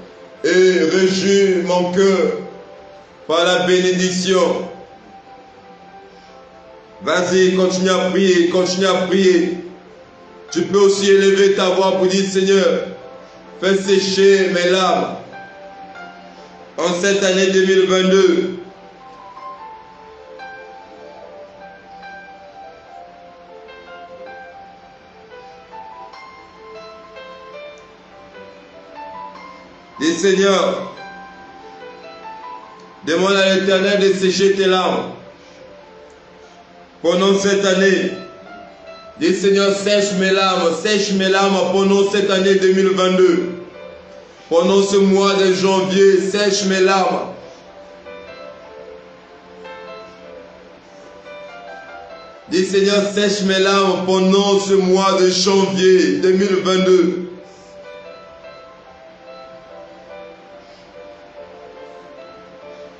et régis mon cœur par la bénédiction. Vas-y, continue à prier, continue à prier. Tu peux aussi élever ta voix pour dire, Seigneur, fais sécher mes larmes en cette année 2022. Dis, Seigneur, demande à l'Éternel de sécher tes larmes pendant cette année. Dis Seigneur, sèche mes larmes pendant cette année 2022. Pendant ce mois de janvier, sèche mes larmes. Dis Seigneur, sèche mes larmes pendant ce mois de janvier 2022.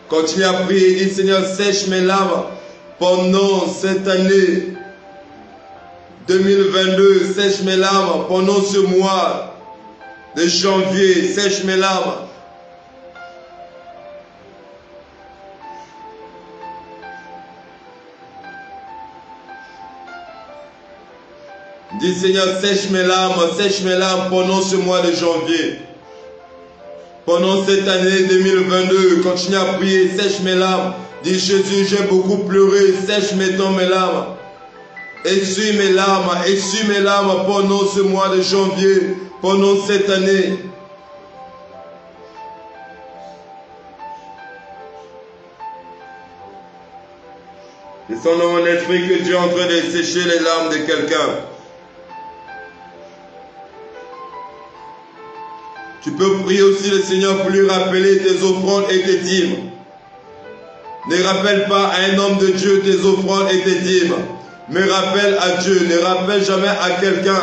Continue à prier, dis Seigneur, sèche mes larmes pendant cette année 2022. Sèche mes larmes pendant ce mois de janvier. Sèche mes larmes. Dis Seigneur, sèche mes larmes pendant ce mois de janvier. Pendant cette année 2022, continue à prier, sèche mes larmes. Dis Jésus, j'ai beaucoup pleuré, sèche maintenant mes larmes. Essuie mes larmes pendant ce mois de janvier, pendant cette année. Je sens dans mon esprit que Dieu est en train de sécher les larmes de quelqu'un. Tu peux prier aussi le Seigneur pour lui rappeler tes offrandes et tes dîmes. Ne rappelle pas à un homme de Dieu tes offrandes et tes dîmes. Mais rappelle à Dieu. Ne rappelle jamais à quelqu'un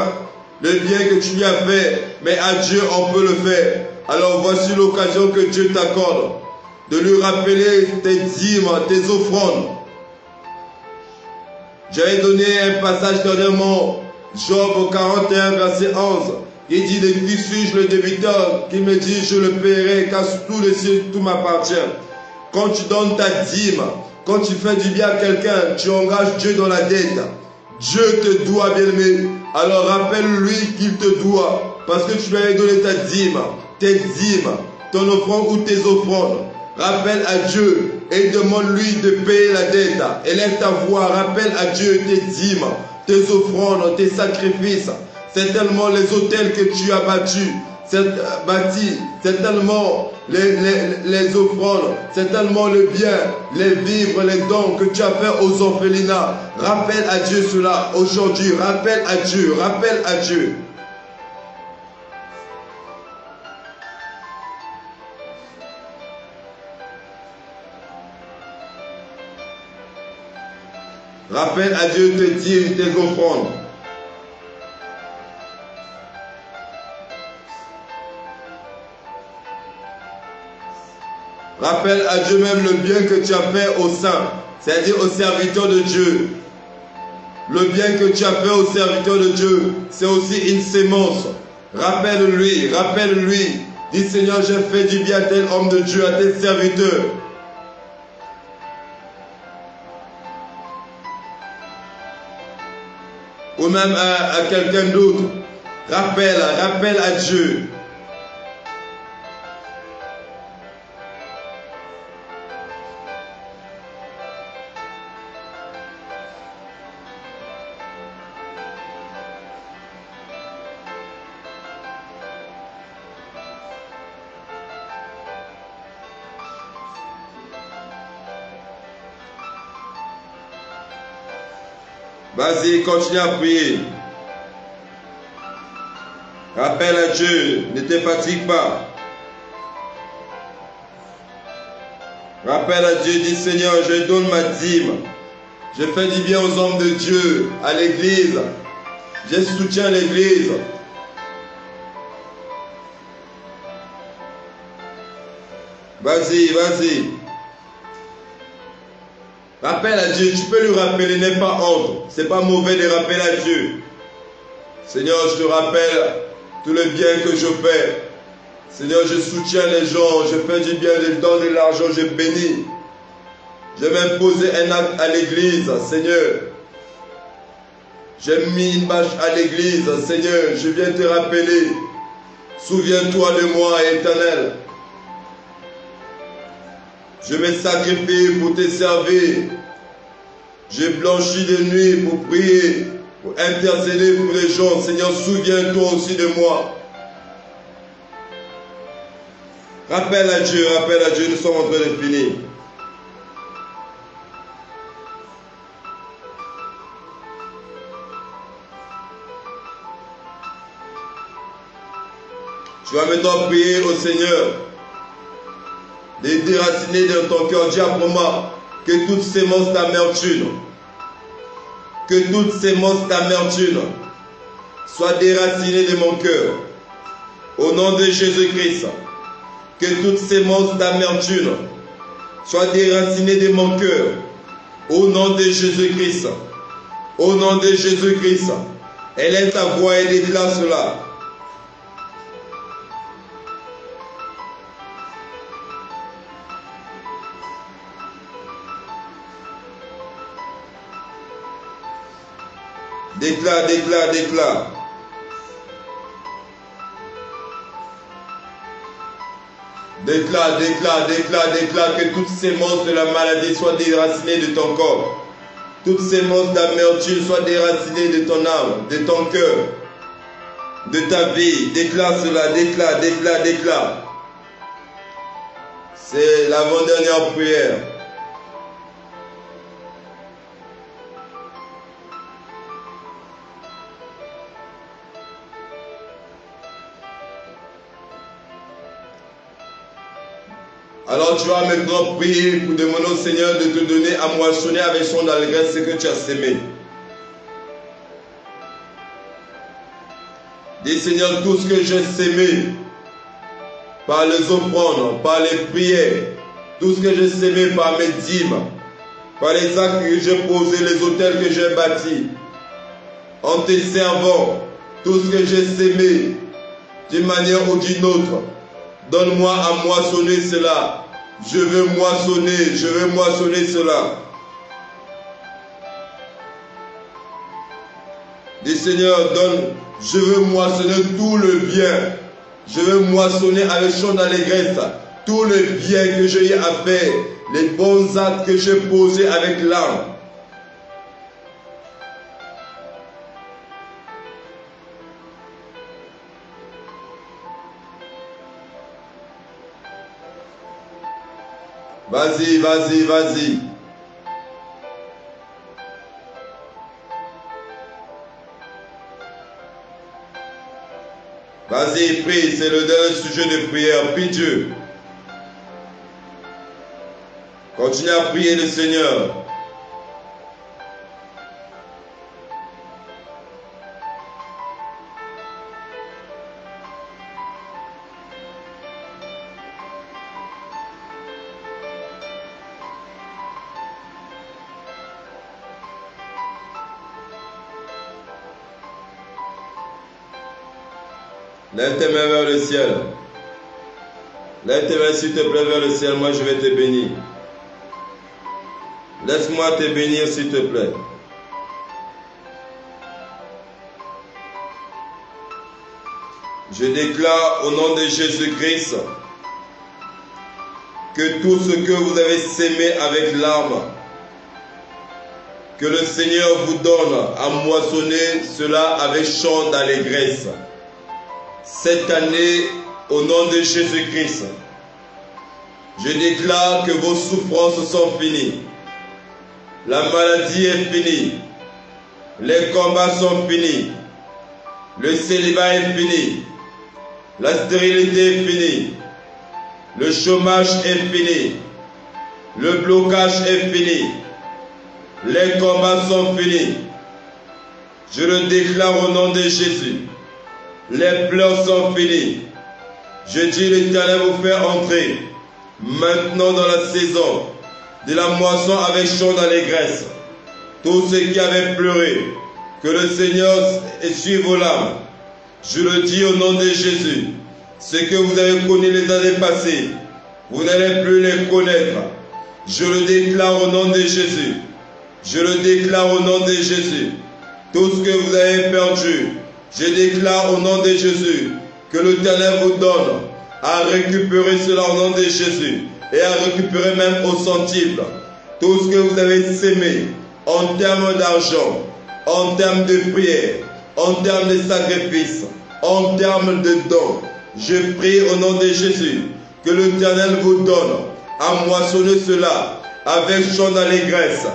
le bien que tu lui as fait. Mais à Dieu, on peut le faire. Alors voici l'occasion que Dieu t'accorde de lui rappeler tes dîmes, tes offrandes. J'avais donné un passage dernièrement, Job 41, verset 11. Il dit, de qui suis-je le débiteur qui me dit, je le paierai, car sous tous les cieux, tout m'appartient. Quand tu donnes ta dîme, quand tu fais du bien à quelqu'un, tu engages Dieu dans la dette. Dieu te doit, bien-aimé. Alors rappelle-lui qu'il te doit, parce que tu lui avais donné ta dîme, tes dîmes, ton offrande ou tes offrandes. Rappelle à Dieu et demande-lui de payer la dette. Élève ta voix, rappelle à Dieu tes dîmes, tes offrandes, tes sacrifices. C'est tellement les hôtels que tu as bâtis, c'est tellement les offrandes, c'est tellement le bien, les vivres, les dons que tu as fait aux orphelinats. Rappelle à Dieu cela aujourd'hui, rappelle à Dieu, rappelle à Dieu. Rappelle à Dieu tes dîmes, tes offrandes. Rappelle à Dieu même le bien que tu as fait aux saints, c'est-à-dire aux serviteurs de Dieu. Le bien que tu as fait aux serviteurs de Dieu, c'est aussi une sémence. Rappelle-lui, rappelle-lui. Dis Seigneur, j'ai fait du bien à tel homme de Dieu, à tel serviteur. Ou même à quelqu'un d'autre. Rappelle à Dieu. Vas-y, continue à prier. Rappelle à Dieu, ne te fatigue pas. Rappelle à Dieu, dis Seigneur, je donne ma dîme. Je fais du bien aux hommes de Dieu, à l'église. Je soutiens l'église. Vas-y, vas-y. Rappelle à Dieu, tu peux lui rappeler, n'aie pas honte. C'est pas mauvais de rappeler à Dieu. Seigneur, je te rappelle tout le bien que je fais. Seigneur, je soutiens les gens, je fais du bien, je donne de l'argent, je bénis. J'ai même posé un acte à l'église, Seigneur. J'ai mis une bâche à l'église, Seigneur, je viens te rappeler. Souviens-toi de moi, Éternel. Je me sacrifie pour te servir. J'ai blanchi de nuit pour prier, pour intercéder pour les gens. Seigneur, souviens-toi aussi de moi. Rappelle à Dieu, nous sommes en train de finir. Tu vas maintenant prier au Seigneur de déraciner dans ton cœur. Dis après moi que toute sémence d'amertume, que toutes ces semences d'amertume soient déracinées de mon cœur. Au nom de Jésus-Christ, que toutes ces semences d'amertume soient déracinées de mon cœur. Au nom de Jésus-Christ. Au nom de Jésus-Christ. Élève ta voix et déclare cela. Déclare, déclare, déclare. Déclare, déclare, déclare, déclare que toutes ces semences de la maladie soient déracinées de ton corps. Toutes ces semences d'amertume soient déracinées de ton âme, de ton cœur, de ta vie. Déclare cela, déclare, déclare, déclare. C'est l'avant-dernière prière. Alors tu vas maintenant prier pour demander au Seigneur de te donner à moissonner avec son allégresse ce que tu as semé. Dis Seigneur, tout ce que j'ai semé par les offrandes, par les prières, tout ce que j'ai semé par mes dîmes, par les actes que j'ai posés, les autels que j'ai bâtis, en te servant, tout ce que j'ai semé d'une manière ou d'une autre, donne-moi à moissonner cela. Je veux moissonner cela. Dis Seigneur, je veux moissonner tout le bien. Je veux moissonner avec chant d'allégresse tout le bien que j'ai eu à faire, les bons actes que j'ai posés avec l'âme. Vas-y, vas-y, vas-y. Vas-y, prie, c'est le dernier sujet de prière. Prie Dieu. Continue à prier le Seigneur. Lève tes mains vers le ciel. Lève tes mains s'il te plaît vers le ciel. Moi je vais te bénir. Laisse-moi te bénir s'il te plaît. Je déclare au nom de Jésus-Christ que tout ce que vous avez sémé avec larmes, que le Seigneur vous donne à moissonner cela avec chant d'allégresse. Cette année, au nom de Jésus-Christ, je déclare que vos souffrances sont finies. La maladie est finie. Les combats sont finis. Le célibat est fini. La stérilité est finie. Le chômage est fini. Le blocage est fini. Les combats sont finis. Je le déclare au nom de Jésus. Les pleurs sont finis. Je dis l'Éternel vous fait entrer maintenant dans la saison de la moisson avec chant d'allégresse. Tous ceux qui avaient pleuré, que le Seigneur essuie vos larmes. Je le dis au nom de Jésus. Ce que vous avez connu les années passées, vous n'allez plus les connaître. Je le déclare au nom de Jésus. Je le déclare au nom de Jésus. Tout ce que vous avez perdu, je déclare au nom de Jésus que l'Éternel vous donne à récupérer cela au nom de Jésus et à récupérer même au centime tout ce que vous avez sémé en termes d'argent, en termes de prière, en termes de sacrifice, en termes de dons. Je prie au nom de Jésus que l'Éternel vous donne à moissonner cela avec chant d'allégresse.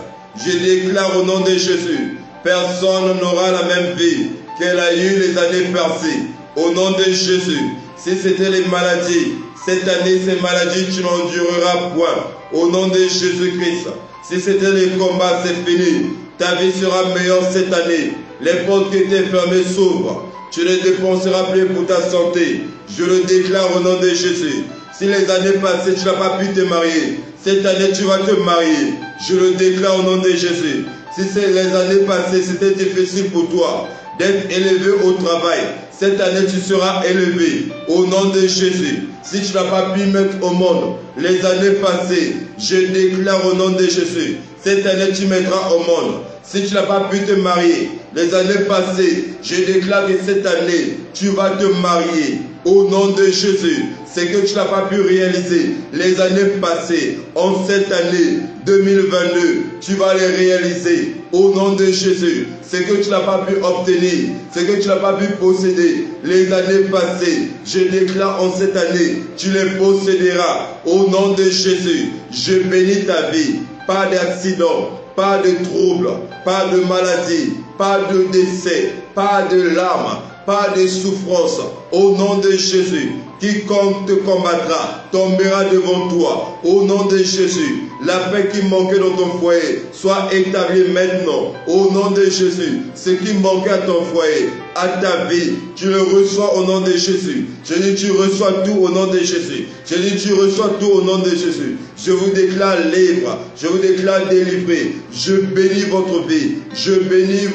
Je déclare au nom de Jésus, personne n'aura la même vie qu'elle a eu les années passées. Au nom de Jésus, si c'était les maladies, cette année, ces maladies, tu n'endureras point. Au nom de Jésus-Christ. Si c'était les combats, c'est fini. Ta vie sera meilleure cette année. Les portes qui étaient fermées s'ouvrent. Tu ne dépenseras plus pour ta santé. Je le déclare au nom de Jésus. Si les années passées, tu n'as pas pu te marier, cette année, tu vas te marier. Je le déclare au nom de Jésus. Si les années passées, c'était difficile pour toi d'être élevé au travail, cette année, tu seras élevé au nom de Jésus. Si tu n'as pas pu mettre au monde les années passées, je déclare au nom de Jésus. Cette année, tu mettras au monde. Si tu n'as pas pu te marier les années passées, je déclare que cette année, tu vas te marier au nom de Jésus. C'est que tu n'as pas pu réaliser les années passées. En cette année 2022, tu vas les réaliser au nom de Jésus. C'est que tu n'as pas pu obtenir, c'est que tu n'as pas pu posséder les années passées. Je déclare en cette année, tu les posséderas au nom de Jésus. Je bénis ta vie. Pas d'accident, pas de troubles, pas de maladie, pas de décès, pas de larmes, pas de souffrance. Au nom de Jésus, quiconque te combattra tombera devant toi. Au nom de Jésus, la paix qui manquait dans ton foyer soit établie maintenant. Au nom de Jésus, ce qui manquait à ton foyer, à ta vie, tu le reçois au nom de Jésus. Je dis, tu reçois tout au nom de Jésus. Je dis, tu reçois tout au nom de Jésus. Je vous déclare libre. Je vous déclare délivré. Je bénis votre vie. Je bénis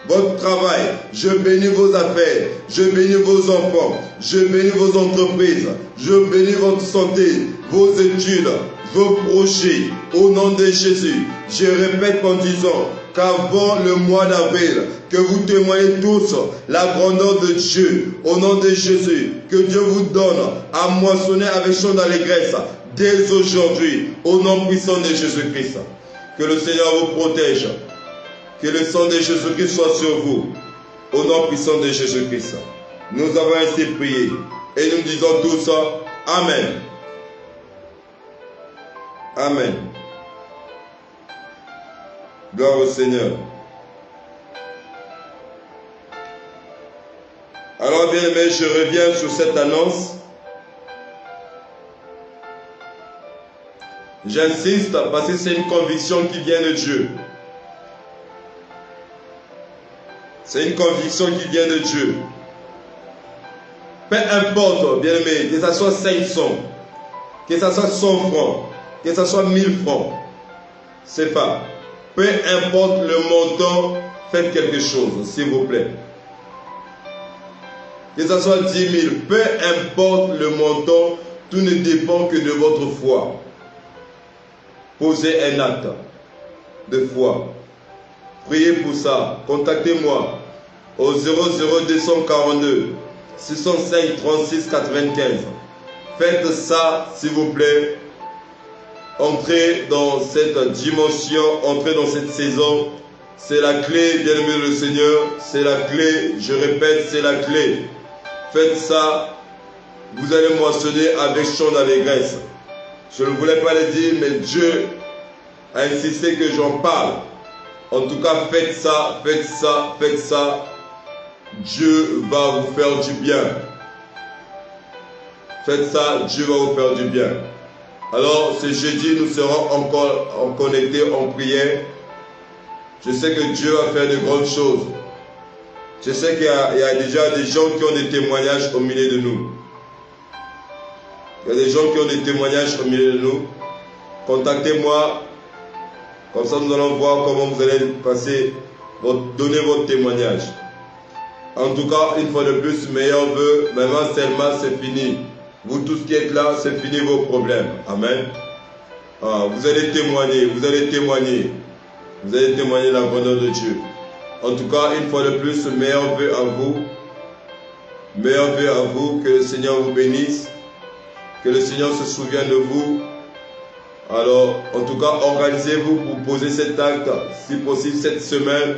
votre travail, je bénis vos affaires, je bénis vos enfants, je bénis vos entreprises, je bénis votre santé, vos études, vos projets, au nom de Jésus. Je répète en disant qu'avant le mois d'avril, que vous témoignez tous la grandeur de Dieu, au nom de Jésus, que Dieu vous donne à moissonner avec chant d'allégresse dès aujourd'hui, au nom puissant de Jésus-Christ. Que le Seigneur vous protège. Que le sang de Jésus-Christ soit sur vous, au nom puissant de Jésus-Christ. Nous avons ainsi prié et nous disons tous Amen. Amen. Gloire au Seigneur. Alors bien aimé, je reviens sur cette annonce. J'insiste parce que c'est une conviction qui vient de Dieu. C'est une conviction qui vient de Dieu. Peu importe, bien aimé, que ce soit 500, que ce soit 100 francs, que ce soit 1000 francs, c'est pas. Peu importe le montant, faites quelque chose, s'il vous plaît. Que ce soit 10 000, peu importe le montant, tout ne dépend que de votre foi. Posez un acte de foi. Priez pour ça. Contactez-moi au 00242 605 36 95. Faites ça, s'il vous plaît. Entrez dans cette dimension, entrez dans cette saison. C'est la clé, bien-aimé le Seigneur. C'est la clé, je répète, c'est la clé. Faites ça, vous allez moissonner avec chant d'allégresse. Je ne voulais pas le dire, mais Dieu a insisté que j'en parle. En tout cas, faites ça, faites ça, faites ça. Dieu va vous faire du bien. Faites ça, Dieu va vous faire du bien. Alors, ce jeudi, nous serons encore connectés en prière. Je sais que Dieu va faire de grandes choses. Je sais qu'il y a déjà des gens qui ont des témoignages au milieu de nous. Il y a des gens qui ont des témoignages au milieu de nous. Contactez-moi. Comme ça, nous allons voir comment vous allez donner votre témoignage. En tout cas, une fois de plus, meilleur vœu. Maintenant, seulement, c'est fini. Vous tous qui êtes là, c'est fini vos problèmes. Amen. Vous allez témoigner, vous allez témoigner. Vous allez témoigner la grandeur de Dieu. En tout cas, une fois de plus, meilleur vœu à vous. Meilleur vœu à vous. Que le Seigneur vous bénisse. Que le Seigneur se souvienne de vous. Alors, en tout cas, organisez-vous pour poser cet acte, si possible, cette semaine.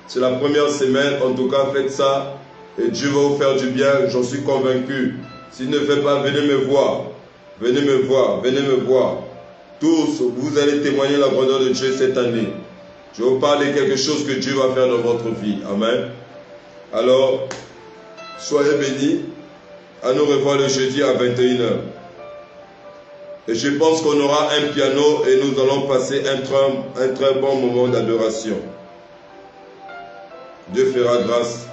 C'est la première semaine. En tout cas, faites ça. Et Dieu va vous faire du bien. J'en suis convaincu. S'il ne fait pas, venez me voir. Venez me voir. Venez me voir. Tous, vous allez témoigner la grandeur de Dieu cette année. Je vous parle de quelque chose que Dieu va faire dans votre vie. Amen. Alors, soyez bénis. À nous revoir le jeudi à 21h. Et je pense qu'on aura un piano et nous allons passer un très bon moment d'adoration. Dieu fera grâce